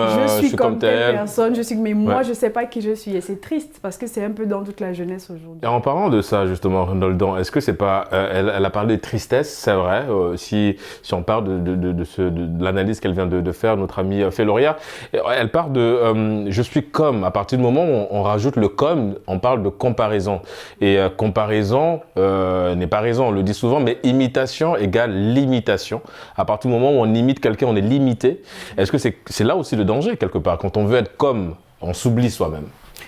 [SPEAKER 4] telle personne, mais moi, je ne sais pas qui je suis. Et c'est triste parce que c'est un peu dans toute la jeunesse aujourd'hui.
[SPEAKER 1] Et en parlant de ça, justement, Renaudan, est-ce que c'est pas... elle a parlé de tristesse, c'est vrai, si on parle de l'analyse qu'elle vient de faire, notre amie Féloria, elle parle de je suis comme. À partir du moment où on rajoute le comme, on parle de comparaison. Et comparaison n'est pas raison, on le dit souvent, mais imitation égale limitation. À partir du moment où on imite quelqu'un, on est limité. Est-ce que c'est là aussi le danger, quelque part? Quand on veut être comme, on s'oublie soi-même.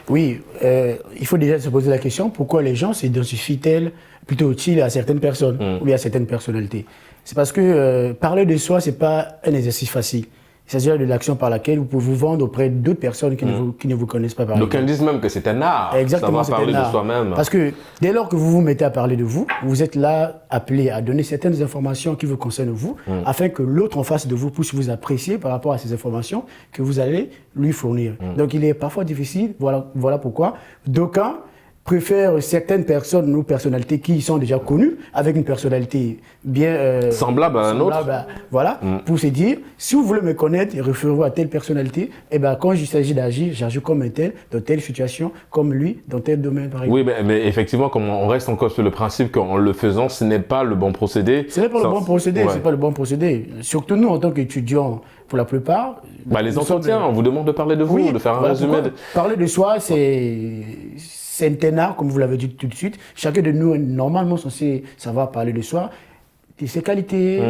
[SPEAKER 2] Oui, il faut déjà se poser la question, pourquoi les gens s'identifient-ils plutôt-ils à certaines personnes ou bien à certaines personnalités? C'est parce que parler de soi, ce n'est pas un exercice facile. Il s'agit de l'action par laquelle vous pouvez vous vendre auprès d'autres personnes qui ne vous connaissent pas.
[SPEAKER 1] Donc, ils disent même que c'est un art.
[SPEAKER 2] Exactement,
[SPEAKER 1] c'est parler de soi-même.
[SPEAKER 2] Parce que dès lors que vous vous mettez à parler de vous, vous êtes là appelé à donner certaines informations qui vous concernent vous, afin que l'autre en face de vous puisse vous apprécier par rapport à ces informations que vous allez lui fournir. Donc, il est parfois difficile, voilà pourquoi d'aucuns préfère certaines personnes ou personnalités qui sont déjà connues, avec une personnalité bien
[SPEAKER 1] semblable à un autre.
[SPEAKER 2] Voilà, pour se dire, si vous voulez me connaître et référez-vous à telle personnalité, et ben quand il s'agit d'agir, j'agis comme un tel, dans telle situation, comme lui, dans tel domaine par exemple.
[SPEAKER 1] Oui, mais effectivement, comme on reste encore sur le principe qu'en le faisant, ce n'est pas le bon procédé.
[SPEAKER 2] Ce n'est pas le bon procédé, c'est pas le bon procédé. Surtout nous, en tant qu'étudiants, pour la plupart.
[SPEAKER 1] Les entretiens, on vous demande de parler de vous, de faire un résumé.
[SPEAKER 2] Parler de soi, c'est un art, comme vous l'avez dit tout de suite. Chacun de nous est normalement censé savoir parler de soi, de ses qualités,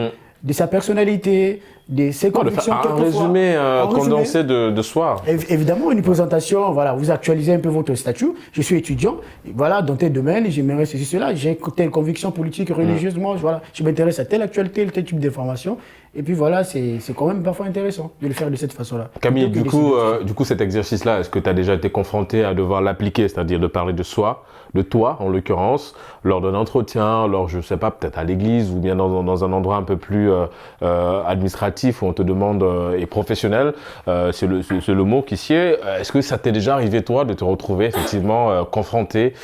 [SPEAKER 2] de sa personnalité, de ses convictions.
[SPEAKER 1] Un résumé condensé de soi.
[SPEAKER 2] Évidemment, une présentation, voilà, vous actualisez un peu votre statut. Je suis étudiant, voilà, dans tel domaine, j'aimerais ceci, cela, j'ai telle conviction politique, religieusement, voilà, je m'intéresse à telle actualité, tel type d'information. Et puis voilà, c'est quand même parfois intéressant de le faire de cette façon-là.
[SPEAKER 1] Camille, du coup, cet exercice-là, est-ce que tu as déjà été confronté à devoir l'appliquer, c'est-à-dire de parler de soi, de toi en l'occurrence, lors d'un entretien, lors, je sais pas, peut-être à l'église ou bien dans un endroit un peu plus administratif où on te demande, et professionnel, c'est le mot qui sied. Est-ce que ça t'est déjà arrivé, toi, de te retrouver effectivement confronté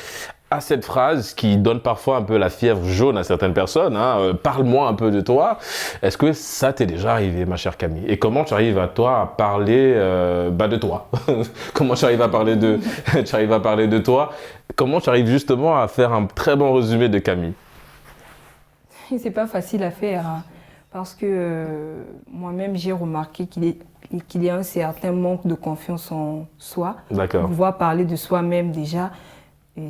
[SPEAKER 1] à cette phrase qui donne parfois un peu la fièvre jaune à certaines personnes, parle-moi un peu de toi. Est-ce que ça t'est déjà arrivé, ma chère Camille? Et comment tu arrives à toi à parler de toi? Comment tu arrives à parler de toi? Comment tu arrives justement à faire un très bon résumé de Camille?
[SPEAKER 5] C'est pas facile à faire, parce que moi-même j'ai remarqué qu'il y a un certain manque de confiance en soi.
[SPEAKER 1] D'accord.
[SPEAKER 5] Pouvoir parler de soi-même déjà.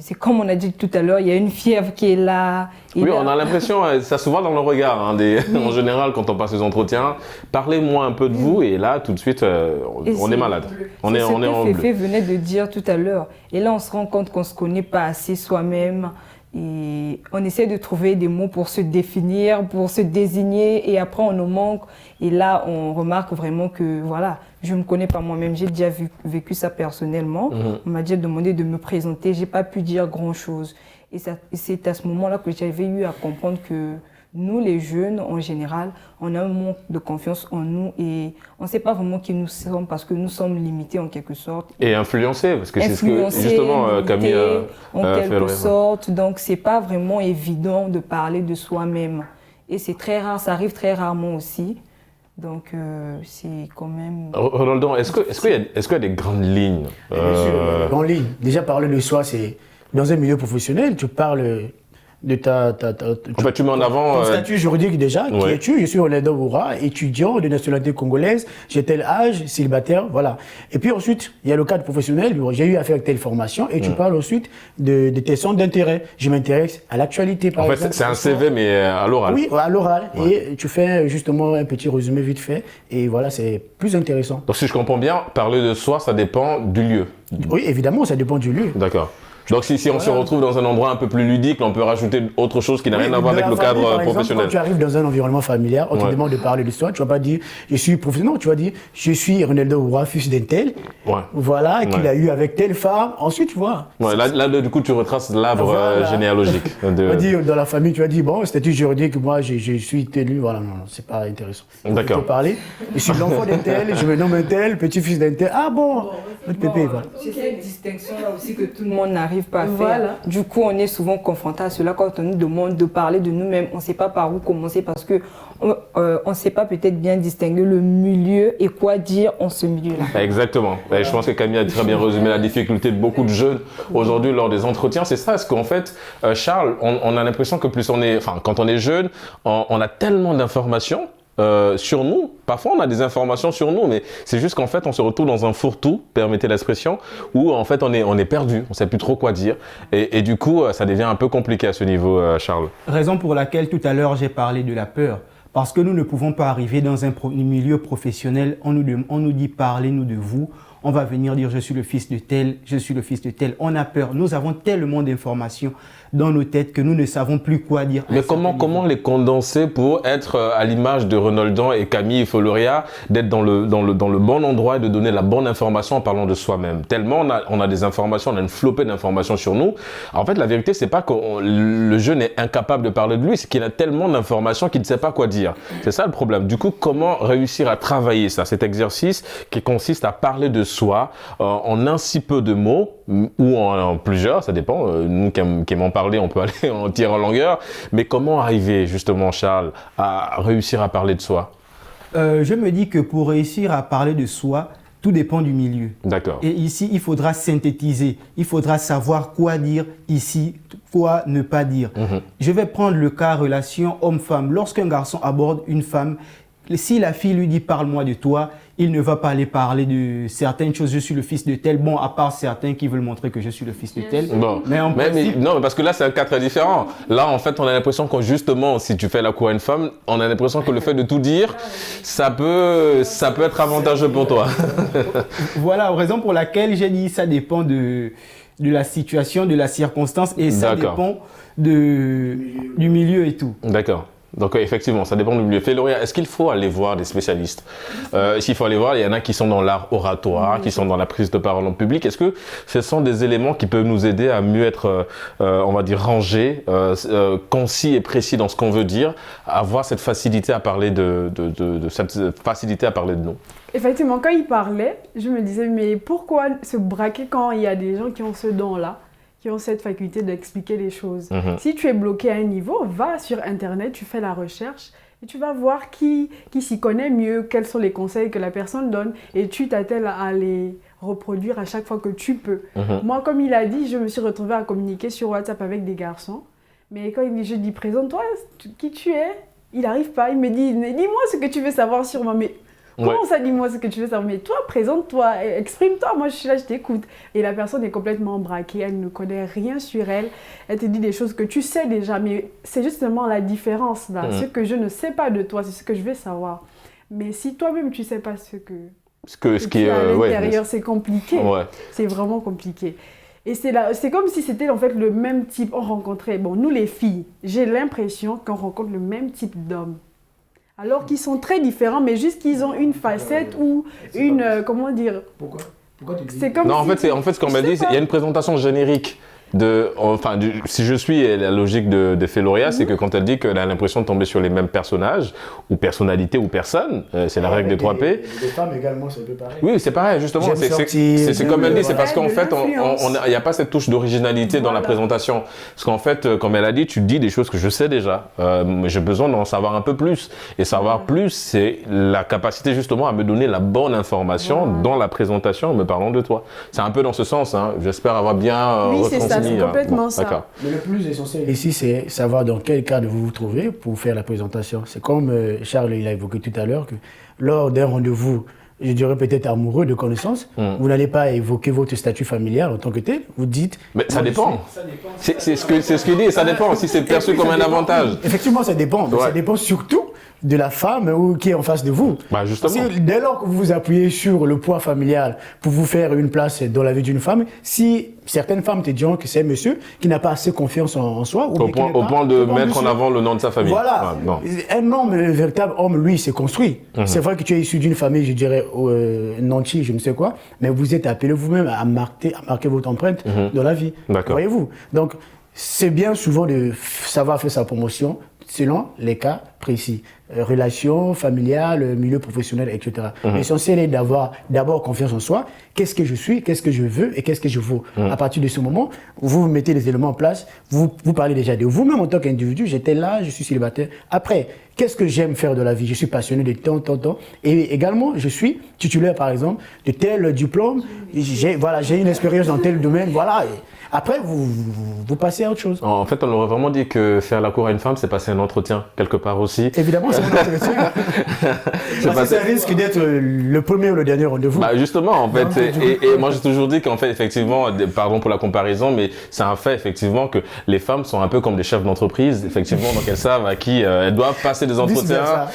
[SPEAKER 5] C'est comme on a dit tout à l'heure, il y a une fièvre qui est là.
[SPEAKER 1] Oui, on a l'impression, ça se voit dans le regard, en général, quand on passe les entretiens. Parlez-moi un peu de vous, et là, tout de suite, on est malade. On est en bleu.
[SPEAKER 5] Féfé venait de dire tout à l'heure. Et là, on se rend compte qu'on ne se connaît pas assez soi-même. Et on essaie de trouver des mots pour se définir, pour se désigner, et après on nous manque. Et là, on remarque vraiment que, voilà, je ne me connais pas moi-même, j'ai déjà vécu ça personnellement. On m'a déjà demandé de me présenter, je n'ai pas pu dire grand-chose. Et c'est à ce moment-là que j'avais eu à comprendre que nous, les jeunes, en général, on a un manque de confiance en nous et on ne sait pas vraiment qui nous sommes parce que nous sommes limités en quelque sorte.
[SPEAKER 1] Et influencés, parce que c'est ce que justement Camille
[SPEAKER 5] en quelque sorte. Donc, ce n'est pas vraiment évident de parler de soi-même. Et c'est très rare, ça arrive très rarement aussi. Donc, c'est quand même...
[SPEAKER 1] Ronaldon, est-ce qu'il y a des grandes lignes
[SPEAKER 2] Grandes lignes. Déjà, parler de soi, c'est dans un milieu professionnel, tu parles de
[SPEAKER 1] tu mets en avant
[SPEAKER 2] ton statut juridique déjà, qui es-tu? Je suis Ronaldon Boura, étudiant de nationalité congolaise, j'ai tel âge, célibataire, voilà. Et puis ensuite, il y a le cadre professionnel, j'ai eu à faire telle formation, et tu parles ensuite de tes centres d'intérêt. Je m'intéresse à l'actualité, par exemple.
[SPEAKER 1] En fait, c'est un CV, mais à l'oral.
[SPEAKER 2] Oui, à l'oral. Ouais. Et tu fais justement un petit résumé vite fait, et voilà, c'est plus intéressant.
[SPEAKER 1] Donc si je comprends bien, parler de soi, ça dépend du lieu.
[SPEAKER 2] Oui, évidemment, ça dépend du lieu.
[SPEAKER 1] D'accord. Donc si on se retrouve dans un endroit un peu plus ludique, on peut rajouter autre chose qui n'a rien à voir avec le cadre professionnel.
[SPEAKER 2] Quand tu arrives dans un environnement familial, on te demande de parler de soi, tu vas pas dire je suis professionnel, tu vas dire je suis Ronaldon Boura, fils d'un tel, voilà, qu'il a eu avec telle femme. Ensuite, tu vois.
[SPEAKER 1] Là, du coup, tu retraces l'arbre généalogique.
[SPEAKER 2] On va dire dans la famille, tu vas dire bon, statut juridique, moi je suis élu, voilà, non, c'est pas intéressant.
[SPEAKER 1] D'accord.
[SPEAKER 2] Je peux parler, je suis l'enfant d'un tel, je me nomme un tel, petit-fils d'un tel, ah bon, notre pépé, voilà.
[SPEAKER 5] C'est cette distinction-là aussi que tout le monde n'arrive pas à faire. Voilà. Du coup, on est souvent confronté à cela quand on nous demande de parler de nous-mêmes. On ne sait pas par où commencer parce que on ne sait pas peut-être bien distinguer le milieu et quoi dire en ce milieu-là.
[SPEAKER 1] Exactement. Et je pense que Camille a très bien résumé la difficulté de beaucoup de jeunes aujourd'hui lors des entretiens. C'est ça, parce qu'en fait, Charles, on a l'impression que quand on est jeune, on a tellement d'informations sur nous. Parfois, on a des informations sur nous, mais c'est juste qu'en fait, on se retrouve dans un fourre-tout, permettez l'expression, où en fait, on est perdu, on ne sait plus trop quoi dire. Et du coup, ça devient un peu compliqué à ce niveau, Charles.
[SPEAKER 3] Raison pour laquelle tout à l'heure, j'ai parlé de la peur. Parce que nous ne pouvons pas arriver dans un milieu professionnel, on nous dit parlez-nous de vous. On va venir dire je suis le fils de tel, je suis le fils de tel. On a peur. Nous avons tellement d'informations dans nos têtes que nous ne savons plus quoi dire.
[SPEAKER 1] Mais comment les condenser pour être à l'image de Ronaldon et Camille Folloria, d'être dans le bon endroit et de donner la bonne information en parlant de soi-même. Tellement on a des informations, on a une flopée d'informations sur nous. En fait, la vérité, c'est pas que le jeune est incapable de parler de lui, c'est qu'il a tellement d'informations qu'il ne sait pas quoi dire. C'est ça le problème. Du coup, comment réussir à travailler ça, cet exercice qui consiste à parler de soi en un si peu de mots ou en plusieurs, ça dépend. Nous qui aimons parler, on peut aller en tir en longueur. Mais comment arriver justement, Charles, à réussir à parler de soi?
[SPEAKER 3] Je me dis que pour réussir à parler de soi, tout dépend du milieu.
[SPEAKER 1] D'accord.
[SPEAKER 3] Et ici, il faudra synthétiser. Il faudra savoir quoi dire ici, quoi ne pas dire. Je vais prendre le cas relation homme-femme. Lorsqu'un garçon aborde une femme, si la fille lui dit « parle-moi de toi », il ne va pas aller parler de certaines choses. Je suis le fils de tel. Bon, à part certains qui veulent montrer que je suis le fils de tel.
[SPEAKER 1] Bon. Non, parce que là, c'est un cas très différent. Là, en fait, on a l'impression que justement, si tu fais la cour à une femme, on a l'impression que le fait de tout dire, ça peut être avantageux pour toi.
[SPEAKER 3] Voilà, raison pour laquelle j'ai dit ça dépend de la situation, de la circonstance et ça dépend du milieu et tout.
[SPEAKER 1] D'accord. Donc effectivement, ça dépend du milieu. Féloria, est-ce qu'il faut aller voir des spécialistes? S'il faut aller voir, il y en a qui sont dans l'art oratoire, qui sont dans la prise de parole en public. Est-ce que ce sont des éléments qui peuvent nous aider à mieux être, on va dire, rangés, concis et précis dans ce qu'on veut dire, avoir cette facilité à parler cette facilité à parler de nous?
[SPEAKER 4] Effectivement, quand il parlait, je me disais, mais pourquoi se braquer quand il y a des gens qui ont ce don-là, qui ont cette faculté d'expliquer les choses. Si tu es bloqué à un niveau, va sur Internet, tu fais la recherche et tu vas voir qui s'y connaît mieux, quels sont les conseils que la personne donne et tu t'attelles à les reproduire à chaque fois que tu peux. Moi, comme il a dit, je me suis retrouvée à communiquer sur WhatsApp avec des garçons. Mais quand je dis « présente-toi, qui tu es ?» Il n'arrive pas, il me dit « dis-moi ce que tu veux savoir sur moi. » Mais comment ça, dis-moi ce que tu veux savoir? Mais toi, présente-toi, exprime-toi, moi je suis là, je t'écoute. Et la personne est complètement braquée, elle ne connaît rien sur elle. Elle te dit des choses que tu sais déjà, mais c'est justement la différence là. Ce que je ne sais pas de toi, c'est ce que je vais savoir. Mais si toi-même tu ne sais pas ce qui est à l'intérieur, c'est compliqué. C'est vraiment compliqué. Et c'est comme si c'était en fait le même type, on rencontrait, bon nous les filles, j'ai l'impression qu'on rencontre le même type d'hommes. Alors qu'ils sont très différents, mais juste qu'ils ont une facette ou une... comment dire? Pourquoi tu dis?
[SPEAKER 1] Non, en fait, ce qu'on m'a dit, il y a une présentation générique. Si je suis la logique de Féloria, c'est que quand elle dit qu'elle a l'impression de tomber sur les mêmes personnages, ou personnalités, ou personnes, c'est la règle des 3P.
[SPEAKER 2] Les femmes également, c'est un peu pareil.
[SPEAKER 1] Oui, c'est pareil, justement. C'est comme elle dit, c'est parce qu'en fait, il n'y a pas cette touche d'originalité dans la présentation. Parce qu'en fait, comme elle a dit, tu dis des choses que je sais déjà, mais j'ai besoin d'en savoir un peu plus. Et savoir plus, c'est la capacité justement à me donner la bonne information dans la présentation en me parlant de toi. C'est un peu dans ce sens, hein. J'espère avoir bien retransmis.
[SPEAKER 4] C'est complètement ça.
[SPEAKER 2] Mais le plus essentiel ici, c'est savoir dans quel cadre vous vous trouvez pour faire la présentation. C'est comme Charles il a évoqué tout à l'heure, que lors d'un rendez-vous, je dirais peut-être amoureux, de connaissance, vous n'allez pas évoquer votre statut familial en tant que tel, vous dites...
[SPEAKER 1] Mais ça dépend. C'est ce qu'il dit, ça dépend si c'est perçu comme un avantage.
[SPEAKER 2] Effectivement, ça dépend. Mais ça dépend surtout de la femme qui est en face de vous.
[SPEAKER 1] Justement.
[SPEAKER 2] Dès lors que vous vous appuyez sur le poids familial pour vous faire une place dans la vie d'une femme, si certaines femmes te diront que c'est monsieur qui n'a pas assez confiance en soi...
[SPEAKER 1] Au point de mettre en avant le nom de sa famille.
[SPEAKER 2] Voilà. Un homme, un véritable homme, lui, s'est construit. C'est vrai que tu es issu d'une famille, je dirais, nantie, je ne sais quoi, mais vous êtes appelé vous-même à marquer votre empreinte dans la vie. Voyez-vous. Donc, c'est bien souvent de savoir faire sa promotion selon les cas précis. Relations familiales, milieu professionnel, etc. L'essentiel est d'avoir d'abord confiance en soi. Qu'est-ce que je suis, qu'est-ce que je veux et qu'est-ce que je vaux. À partir de ce moment, vous mettez les éléments en place, vous parlez déjà de vous-même en tant qu'individu. J'étais là, je suis célibataire. Après, qu'est-ce que j'aime faire de la vie? Je suis passionné de tant. Et également, je suis titulaire, par exemple, de tel diplôme. J'ai une expérience dans tel domaine. Voilà. Après, vous passez à autre chose.
[SPEAKER 1] En fait, on aurait vraiment dit que faire la cour à une femme, c'est passer un entretien, quelque part aussi.
[SPEAKER 2] Évidemment, c'est un entretien. Parce que ça risque d'être le premier ou le dernier rendez-vous.
[SPEAKER 1] Justement, en fait. Et moi, j'ai toujours dit qu'en fait, effectivement, pardon pour la comparaison, mais c'est un fait, effectivement, que les femmes sont un peu comme des chefs d'entreprise, effectivement, donc elles savent à qui elles doivent passer des entretiens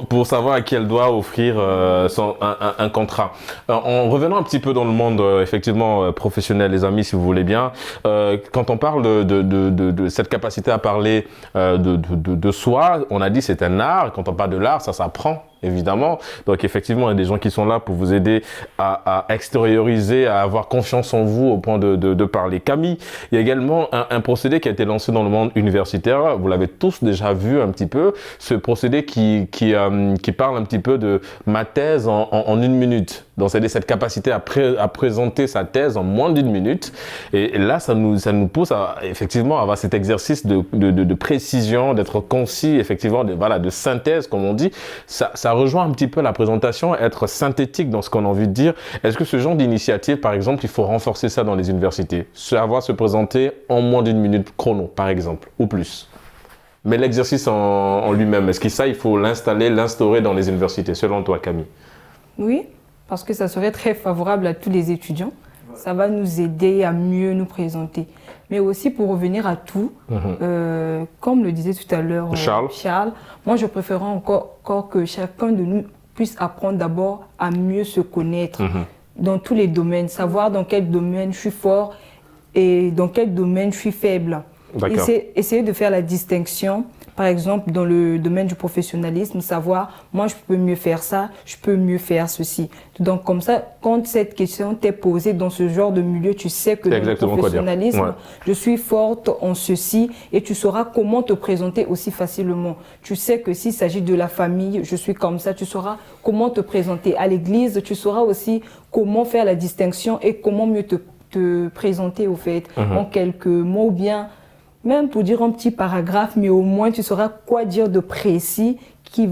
[SPEAKER 1] pour savoir à qui elles doivent offrir un contrat. En revenant un petit peu dans le monde, effectivement, professionnel, les amis, si vous voulez bien, quand on parle de cette capacité à parler de soi, on a dit c'est un art. Quand on parle de l'art, ça s'apprend. évidemment. Donc effectivement, il y a des gens qui sont là pour vous aider à extérioriser, à avoir confiance en vous au point de parler. Camille, il y a également un procédé qui a été lancé dans le monde universitaire. Vous l'avez tous déjà vu un petit peu. Ce procédé qui parle un petit peu de ma thèse en 1 minute. Donc c'est cette capacité à présenter sa thèse en moins d'1 minute. Et là, ça nous pousse à effectivement avoir cet exercice de précision, d'être concis, effectivement, de synthèse, comme on dit. Ça rejoint un petit peu la présentation, être synthétique dans ce qu'on a envie de dire. Est-ce que ce genre d'initiative, par exemple, il faut renforcer ça dans les universités? Savoir se présenter en moins d'1 minute chrono, par exemple, ou plus. Mais l'exercice en lui-même, est-ce que ça, il faut l'instaurer dans les universités, selon toi, Camille? Oui.
[SPEAKER 5] Parce que ça serait très favorable à tous les étudiants. Ça va nous aider à mieux nous présenter. Mais aussi pour revenir à tout, comme le disait tout à l'heure Charles, moi je préférerais encore que chacun de nous puisse apprendre d'abord à mieux se connaître dans tous les domaines, savoir dans quel domaine je suis fort et dans quel domaine je suis faible. Essayer de faire la distinction. Par exemple, dans le domaine du professionnalisme, savoir, moi, je peux mieux faire ça, je peux mieux faire ceci. Donc, comme ça, quand cette question t'est posée dans ce genre de milieu, tu sais que dans le professionnalisme, je suis forte en ceci et tu sauras comment te présenter aussi facilement. Tu sais que s'il s'agit de la famille, je suis comme ça, tu sauras comment te présenter. À l'église, tu sauras aussi comment faire la distinction et comment mieux te présenter, au fait, en quelques mots ou bien même pour dire un petit paragraphe, mais au moins tu sauras quoi dire de précis qui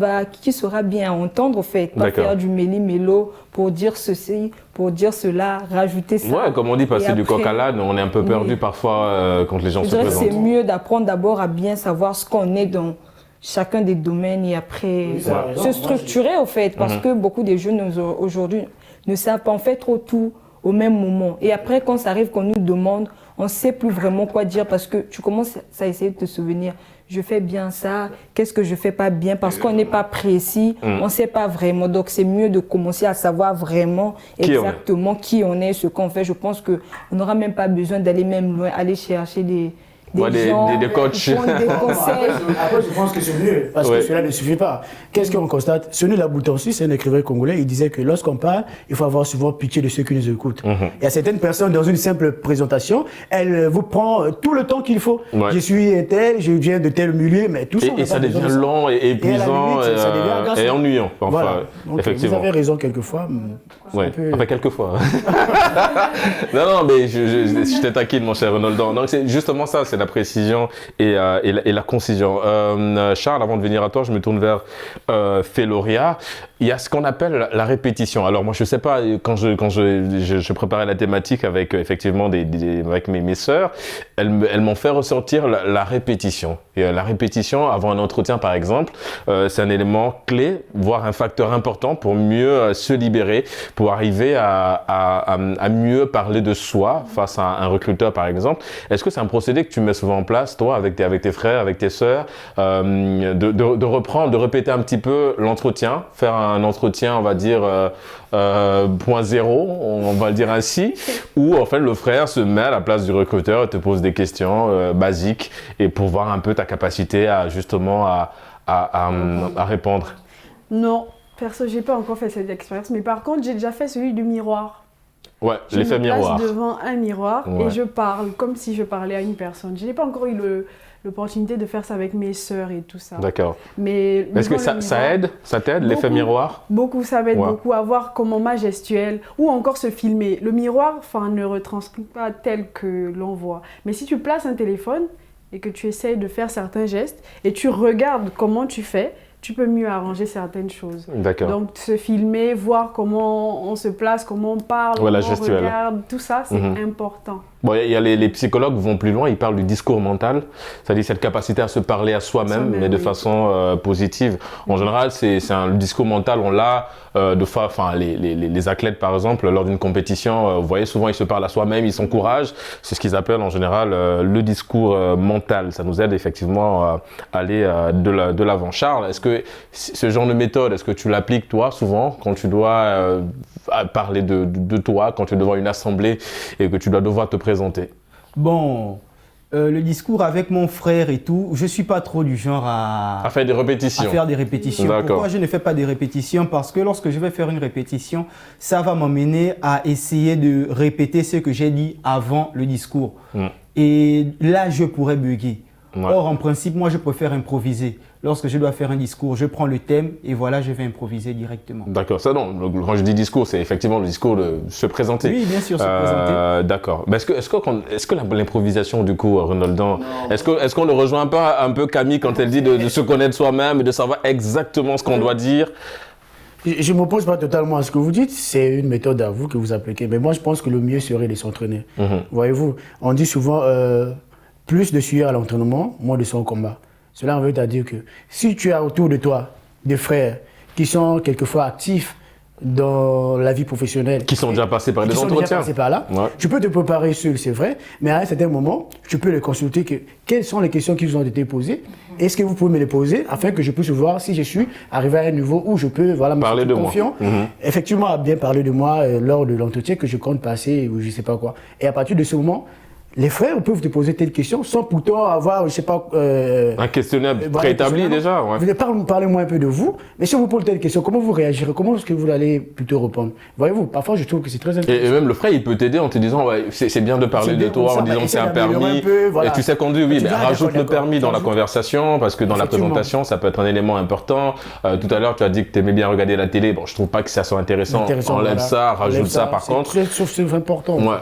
[SPEAKER 5] sera bien à entendre, au fait. Pas faire du méli-mélo pour dire ceci, pour dire cela, rajouter ça.
[SPEAKER 1] Ouais, comme on dit, passer du coq à l'âne, on est un peu perdu parfois quand les gens se présentent.
[SPEAKER 5] C'est mieux d'apprendre d'abord à bien savoir ce qu'on est dans chacun des domaines et après se structurer, au fait. Parce que beaucoup de jeunes aujourd'hui ne savent pas en fait trop tout au même moment. Et après, quand ça arrive qu'on nous demande, on ne sait plus vraiment quoi dire parce que tu commences à essayer de te souvenir. Je fais bien ça, qu'est-ce que je ne fais pas bien? Parce qu'on n'est pas précis, on ne sait pas vraiment. Donc, c'est mieux de commencer à savoir vraiment exactement qui on est, ce qu'on fait. Je pense qu'on n'aura même pas besoin d'aller même loin, aller chercher des
[SPEAKER 1] coachs.
[SPEAKER 5] Des conseils.
[SPEAKER 2] Après, je pense que c'est mieux, parce que cela ne suffit pas. Qu'est-ce qu'on constate? Sony Laboutansi, c'est un écrivain congolais, il disait que lorsqu'on parle, il faut avoir souvent pitié de ceux qui nous écoutent. Il y a certaines personnes, dans une simple présentation, elle vous prend tout le temps qu'il faut. Je suis tel, je viens de tel milieu, mais tout ça.
[SPEAKER 1] Et ça devient long et épuisant et ennuyant.
[SPEAKER 2] Voilà. Donc, effectivement. Vous avez raison quelquefois.
[SPEAKER 1] Enfin, quelquefois. non, mais je t'ai taquine, mon cher Ronaldo. Donc, c'est justement ça, c'est la précision et la concision. Charles, avant de venir à toi, je me tourne vers Féloria. Il y a ce qu'on appelle la répétition. Alors moi, je sais pas, quand je préparais la thématique avec effectivement avec mes sœurs, elles m'ont fait ressortir la répétition. Et la répétition avant un entretien, par exemple, c'est un élément clé, voire un facteur important pour mieux se libérer, pour arriver à mieux parler de soi face à un recruteur, par exemple. Est-ce que c'est un procédé que tu mets souvent en place, toi, avec tes frères, avec tes sœurs, de reprendre, de répéter un petit peu l'entretien, faire un entretien, on va dire, point zéro, on va le dire ainsi, où en fait le frère se met à la place du recruteur et te pose des questions basiques et pour voir un peu ta capacité à justement à répondre.
[SPEAKER 4] Non, perso, j'ai pas encore fait cette expérience, mais par contre, j'ai déjà fait celui du miroir.
[SPEAKER 1] Ouais, l'effet miroir.
[SPEAKER 4] Je me place devant un miroir et je parle comme si je parlais à une personne. Je n'ai pas encore eu l'opportunité de faire ça avec mes sœurs et tout ça.
[SPEAKER 1] D'accord.
[SPEAKER 4] Mais
[SPEAKER 1] est-ce que ça t'aide l'effet miroir?
[SPEAKER 4] Beaucoup, ça m'aide beaucoup à voir comment ma gestuelle ou encore se filmer. Le miroir, ne retranscrit pas tel que l'on voit. Mais si tu places un téléphone et que tu essayes de faire certains gestes et tu regardes comment tu fais, tu peux mieux arranger certaines choses.
[SPEAKER 1] D'accord.
[SPEAKER 4] Donc, se filmer, voir comment on se place, comment on parle, comment on regarde, tout ça, c'est important.
[SPEAKER 1] Bon, il y a les psychologues vont plus loin, ils parlent du discours mental, c'est-à-dire cette capacité à se parler à soi-même, mais de façon positive. En général, le discours mental, on l'a les athlètes par exemple, lors d'une compétition, vous voyez souvent ils se parlent à soi-même, ils s'encouragent. C'est ce qu'ils appellent en général le discours mental. Ça nous aide effectivement à aller de l'avant. Charles, est-ce que ce genre de méthode, est-ce que tu l'appliques toi souvent quand tu dois parler de toi, quand tu es devant une assemblée et que tu dois devoir te présenter?
[SPEAKER 3] Bon, Le discours avec mon frère et tout, je ne suis pas trop du genre à
[SPEAKER 1] faire des répétitions.
[SPEAKER 3] Pourquoi je ne fais pas des répétitions? Parce que lorsque je vais faire une répétition, ça va m'amener à essayer de répéter ce que j'ai dit avant le discours. Et là, je pourrais bugger. Or, en principe, moi, je préfère improviser. Lorsque je dois faire un discours, je prends le thème et voilà, je vais improviser directement.
[SPEAKER 1] D'accord, ça non, quand je dis discours, c'est effectivement le discours de se présenter.
[SPEAKER 3] Oui, bien sûr, se présenter.
[SPEAKER 1] D'accord. Mais est-ce que l'improvisation, du coup, Renoldan, est-ce qu'on le rejoint pas un peu Camille quand elle dit de se connaître soi-même et de savoir exactement ce qu'on doit dire?
[SPEAKER 2] Je ne m'oppose pas totalement à ce que vous dites, c'est une méthode à vous que vous appliquez. Mais moi, je pense que le mieux serait de s'entraîner. Voyez-vous, on dit souvent plus de sueur à l'entraînement, moins de sang au combat. Cela veut dire que si tu as autour de toi des frères qui sont quelquefois actifs dans la vie professionnelle,
[SPEAKER 1] qui sont déjà passés par des entretiens,
[SPEAKER 2] tu peux te préparer seul, c'est vrai, mais à un certain moment, tu peux les consulter. Quelles sont les questions qui vous ont été posées? Est-ce que vous pouvez me les poser afin que je puisse voir si je suis arrivé à un niveau où je peux me
[SPEAKER 1] parler de
[SPEAKER 2] confiant, effectivement, à bien parler de moi lors de l'entretien que je compte passer ou je ne sais pas quoi. Et à partir de ce moment, les frères peuvent te poser telle question sans pourtant avoir, je ne sais pas...
[SPEAKER 1] un questionnaire préétabli déjà.
[SPEAKER 2] Parlez-moi un peu de vous, mais si on vous pose telle question, comment vous réagirez? Comment est-ce que vous allez plutôt répondre? Voyez-vous, parfois je trouve que c'est très intéressant.
[SPEAKER 1] Et même le frère, il peut t'aider en te disant, c'est bien de parler de toi, en disant que c'est un permis. Et tu sais conduire, oui, mais rajoute le permis dans la conversation, parce que dans la présentation, ça peut être un élément important. Tout à l'heure, tu as dit que tu aimais bien regarder la télé. Bon, je trouve pas que ça soit intéressant. Enlève ça, rajoute ça par contre.
[SPEAKER 2] C'est important.
[SPEAKER 1] Ouais.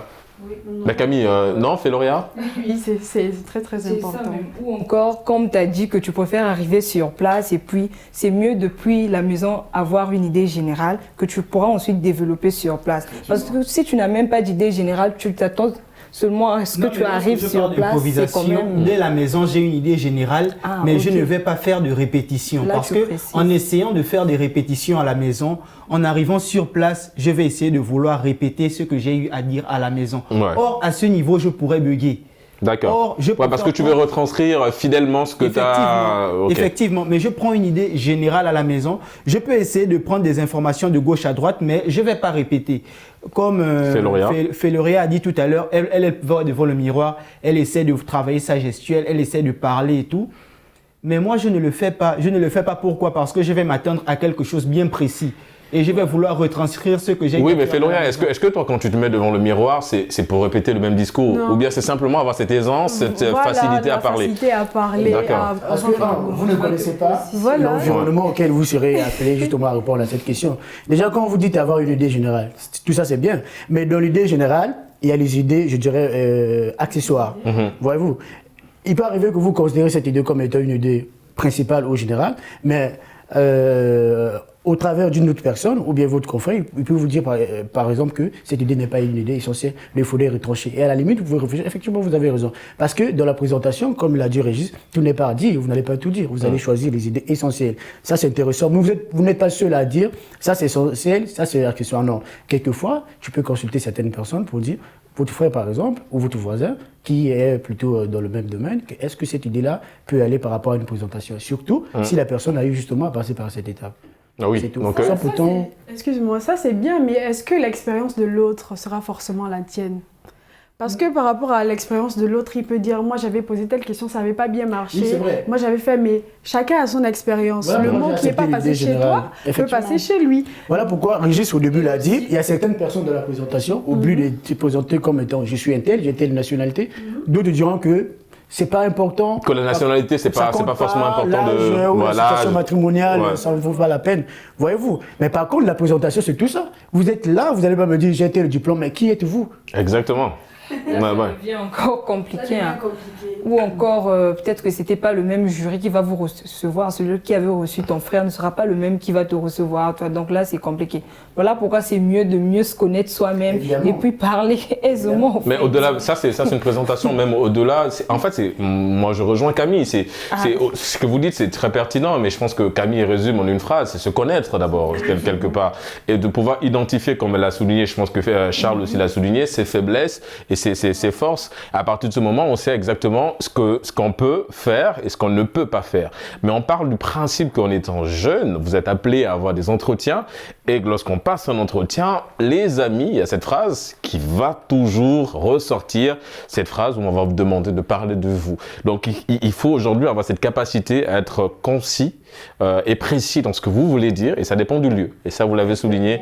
[SPEAKER 1] Mais Camille, non, Féloria?
[SPEAKER 4] Oui, c'est très très important.
[SPEAKER 5] Ça même. Ou encore, comme tu as dit que tu préfères arriver sur place et puis c'est mieux depuis la maison avoir une idée générale que tu pourras ensuite développer sur place. Parce que si tu n'as même pas d'idée générale, tu t'attends seulement à ce que tu arrives sur place. C'est quand même...
[SPEAKER 3] Dès la maison, j'ai une idée générale, mais je ne vais pas faire de répétition. Parce qu'en essayant de faire des répétitions à la maison, en arrivant sur place, je vais essayer de vouloir répéter ce que j'ai eu à dire à la maison. Or, à ce niveau, je pourrais bugger.
[SPEAKER 1] D'accord. Parce que tu veux retranscrire fidèlement ce que tu as...
[SPEAKER 3] Effectivement, mais je prends une idée générale à la maison. Je peux essayer de prendre des informations de gauche à droite, mais je ne vais pas répéter. Comme Féloria a dit tout à l'heure, elle va devant le miroir, elle essaie de travailler sa gestuelle, elle essaie de parler et tout. Mais moi, je ne le fais pas. Je ne le fais pas pourquoi? Parce que je vais m'attendre à quelque chose de bien précis. Et je vais vouloir retranscrire ce que j'ai dit.
[SPEAKER 1] Oui, mais Féloria, est-ce que toi, quand tu te mets devant le miroir, c'est pour répéter le même discours? Ou bien c'est simplement avoir cette aisance, cette facilité à parler?
[SPEAKER 4] Facilité à parler.
[SPEAKER 1] D'accord.
[SPEAKER 2] Parce que vous ne connaissez pas l'environnement auquel vous serez appelé justement à répondre à cette question. Déjà, quand vous dites avoir une idée générale, tout ça c'est bien. Mais dans l'idée générale, il y a les idées, je dirais, accessoires. Voyez-vous, il peut arriver que vous considérez cette idée comme étant une idée principale ou générale, mais au travers d'une autre personne, ou bien votre confrère, il peut vous dire par exemple que cette idée n'est pas une idée essentielle, mais il faudrait retrancher. Et à la limite, vous pouvez réfléchir, effectivement, vous avez raison. Parce que dans la présentation, comme l'a dit Régis, tout n'est pas à dire, vous n'allez pas tout dire, vous allez choisir les idées essentielles. Ça, c'est intéressant. Mais vous n'êtes pas seul à dire, ça c'est essentiel, ça c'est la question. Non, quelquefois, tu peux consulter certaines personnes pour dire, votre frère par exemple, ou votre voisin, qui est plutôt dans le même domaine, est-ce que cette idée-là peut aller par rapport à une présentation? Surtout si la personne a eu justement à passer par cette étape.
[SPEAKER 1] Ah oui,
[SPEAKER 2] donc
[SPEAKER 4] excuse-moi, ça c'est bien, mais est-ce que l'expérience de l'autre sera forcément la tienne? Parce que par rapport à l'expérience de l'autre, il peut dire, moi j'avais posé telle question, ça n'avait pas bien marché.
[SPEAKER 2] Oui, c'est vrai.
[SPEAKER 4] Moi j'avais fait, mais chacun a son expérience.
[SPEAKER 2] Voilà,
[SPEAKER 4] le mot qui n'est pas passé chez toi peut passer chez lui.
[SPEAKER 2] Voilà pourquoi Régis au début l'a dit, il y a certaines personnes dans la présentation, au but de te présenter comme étant je suis un tel, j'ai telle nationalité, d'autres diront que c'est pas important.
[SPEAKER 1] Que la nationalité, c'est pas forcément important de...
[SPEAKER 2] Voilà, la situation matrimoniale, ça ne vaut pas la peine. Voyez-vous. Mais par contre, la présentation, c'est tout ça. Vous êtes là, vous n'allez pas me dire j'ai tel diplôme, mais qui êtes-vous?
[SPEAKER 1] Exactement.
[SPEAKER 5] Ça devient encore compliqué. Ou encore, peut-être que c'était pas le même jury qui va vous recevoir. Celui qui avait reçu ton frère ne sera pas le même qui va te recevoir. Toi. Donc là, c'est compliqué. Voilà pourquoi c'est mieux de mieux se connaître soi-même et puis parler aisément.
[SPEAKER 1] Mais au-delà, ça c'est une présentation. Même au-delà, en fait, moi je rejoins Camille. Ce que vous dites, c'est très pertinent. Mais je pense que Camille résume en une phrase, c'est se connaître d'abord quelque part et de pouvoir identifier, comme elle l'a souligné. Je pense que Charles aussi l'a souligné, ses faiblesses et ses forces. À partir de ce moment, on sait exactement ce qu'on peut faire et ce qu'on ne peut pas faire. Mais on parle du principe qu'en étant jeune, vous êtes appelé à avoir des entretiens et que lorsqu'on passe un entretien, les amis, il y a cette phrase qui va toujours ressortir, cette phrase où on va vous demander de parler de vous. Donc, il faut aujourd'hui avoir cette capacité à être concis et précis dans ce que vous voulez dire, et ça dépend du lieu. Et ça, vous l'avez souligné.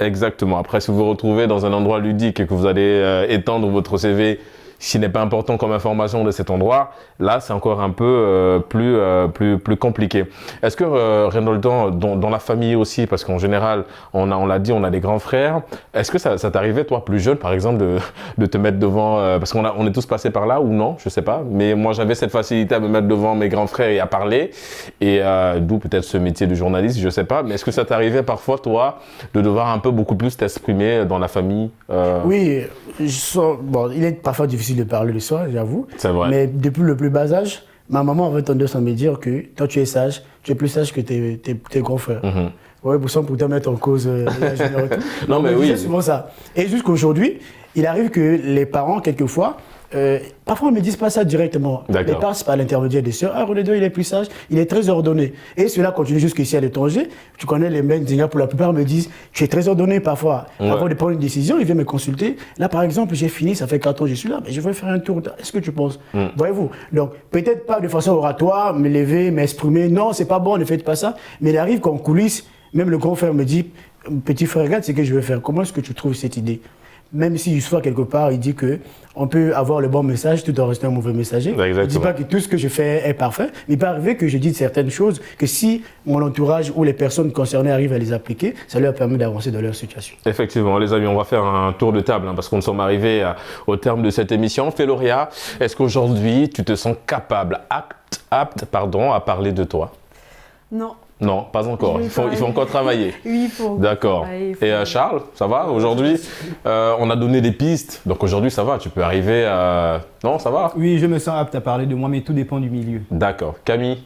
[SPEAKER 1] Exactement. Après, si vous vous retrouvez dans un endroit ludique et que vous allez étendre votre CV, s'il n'est pas important comme information de cet endroit, là, c'est encore un peu plus compliqué. Est-ce que, Reynoldan, dans la famille aussi, parce qu'en général, on l'a dit, on a des grands frères, est-ce que ça t'arrivait, toi, plus jeune, par exemple, de te mettre devant, parce qu'on est tous passés par là ou non, je sais pas, mais moi, j'avais cette facilité à me mettre devant mes grands frères et à parler, et d'où peut-être ce métier de journaliste, je sais pas, mais est-ce que ça t'arrivait parfois, toi, de devoir un peu beaucoup plus t'exprimer dans la famille
[SPEAKER 2] Oui, bon, il est parfois difficile de parler de soi, j'avoue.
[SPEAKER 1] C'est vrai.
[SPEAKER 2] Mais depuis le plus bas âge, ma maman avait tendance à me dire que toi tu es sage, tu es plus sage que tes grands frères. Ouais, sans pourtant mettre en cause la généralité.
[SPEAKER 1] Non, mais oui.
[SPEAKER 2] C'est souvent ça. Et jusqu'aujourd'hui, il arrive que les parents, quelquefois, parfois ne me disent pas ça directement. Ils passent par l'intermédiaire des sœurs. Ah, Renédo, il est plus sage, il est très ordonné. Et cela continue jusqu'ici à l'étranger. Tu connais les mecs d'Inga, pour la plupart me disent, tu es très ordonné parfois. Avant de prendre une décision, ils viennent me consulter. Là, par exemple, j'ai fini, ça fait 4 ans que je suis là, mais je vais faire un tour. Est-ce que tu penses Voyez-vous. Donc, peut-être pas de façon oratoire, me lever, m'exprimer. Non, c'est pas bon, ne faites pas ça. Mais il arrive qu'en coulisses, même le grand frère me dit, petit frère, regarde ce que je vais faire. Comment est-ce que tu trouves cette idée? Même si soit quelque part, il dit qu'on peut avoir le bon message tout en restant un mauvais messager.
[SPEAKER 1] Exactement.
[SPEAKER 2] Il ne dit pas que tout ce que je fais est parfait, mais il peut arriver que je dise certaines choses que si mon entourage ou les personnes concernées arrivent à les appliquer, ça leur permet d'avancer dans leur situation.
[SPEAKER 1] Effectivement, les amis, on va faire un tour de table parce qu'on sommes arrivés au terme de cette émission. Féloria, est-ce qu'aujourd'hui, tu te sens capable, apte, à parler de toi?
[SPEAKER 4] Non.
[SPEAKER 1] Non, pas encore. Il faut encore travailler.
[SPEAKER 4] Oui, il faut.
[SPEAKER 1] D'accord. Et Charles, ça va aujourd'hui? On a donné des pistes, donc aujourd'hui ça va, tu peux arriver à... Non, ça va?
[SPEAKER 3] Oui, je me sens apte à parler de moi, mais tout dépend du milieu.
[SPEAKER 1] D'accord. Camille?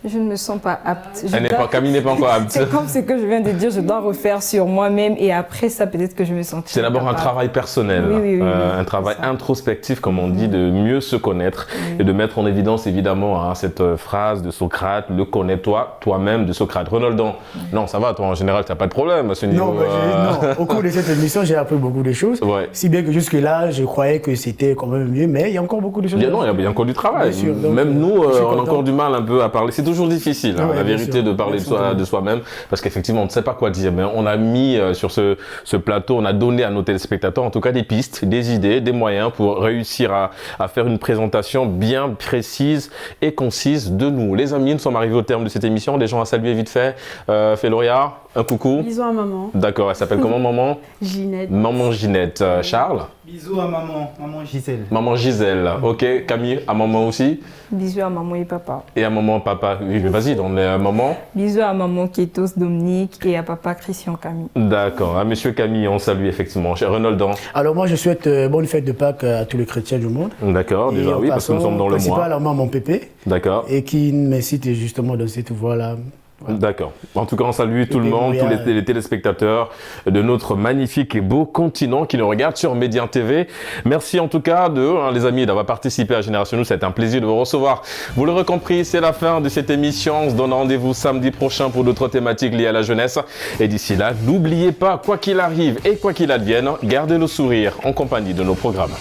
[SPEAKER 5] Je ne me sens pas apte.
[SPEAKER 1] Camille n'est pas encore apte.
[SPEAKER 5] C'est comme ce que je viens de dire, je dois refaire sur moi-même et après ça, peut-être que je me sentirai.
[SPEAKER 1] C'est d'abord un travail personnel, un travail introspectif, comme on dit, de mieux se connaître et de mettre en évidence évidemment cette phrase de Socrate, le connais-toi, toi-même de Socrate. Reynoldan, non, ça va, toi en général, tu n'as pas de problème à ce niveau.
[SPEAKER 2] Non, au cours de cette émission, j'ai appris beaucoup de choses. Si bien que jusque-là, je croyais que c'était quand même mieux, mais il y a encore beaucoup de choses.
[SPEAKER 1] Il y a encore du travail. Sûr, donc, même nous, on a encore du mal un peu à parler. C'est toujours difficile, la vérité, de parler de soi-même, parce qu'effectivement, on ne sait pas quoi dire. Mais on a mis sur ce plateau, on a donné à nos téléspectateurs, en tout cas, des pistes, des idées, des moyens pour réussir à faire une présentation bien précise et concise de nous. Les amis, nous sommes arrivés au terme de cette émission. Des gens à saluer vite fait. Féloria, un coucou.
[SPEAKER 4] Bisous à maman.
[SPEAKER 1] D'accord, elle s'appelle comment, maman?
[SPEAKER 4] Ginette.
[SPEAKER 1] Maman Ginette. Charles?
[SPEAKER 3] Bisous à maman Gisèle.
[SPEAKER 1] Maman Gisèle, ok. Camille, à maman aussi?
[SPEAKER 5] Bisous à maman et papa.
[SPEAKER 1] Et à maman, papa. Oui, vas-y, on est à maman.
[SPEAKER 5] Bisous à maman Kétos Dominique et à papa Christian Camille.
[SPEAKER 1] D'accord. À monsieur Camille, on salue effectivement. Chez Reynoldan.
[SPEAKER 2] Alors moi, je souhaite bonne fête de Pâques à tous les chrétiens du monde.
[SPEAKER 1] D'accord, déjà oui, parce que nous sommes dans le mois.
[SPEAKER 2] Principalement mon pépé.
[SPEAKER 1] D'accord.
[SPEAKER 2] Et qui m'incite justement dans cette voie-là.
[SPEAKER 1] Voilà. D'accord. En tout cas, on salue tout le monde, tous les téléspectateurs de notre magnifique et beau continent qui nous regardent sur Média TV. Merci en tout cas les amis, d'avoir participé à Génération News. C'est un plaisir de vous recevoir. Vous l'aurez compris, c'est la fin de cette émission. On se donne rendez-vous samedi prochain pour d'autres thématiques liées à la jeunesse. Et d'ici là, n'oubliez pas, quoi qu'il arrive et quoi qu'il advienne, gardez le sourire en compagnie de nos programmes.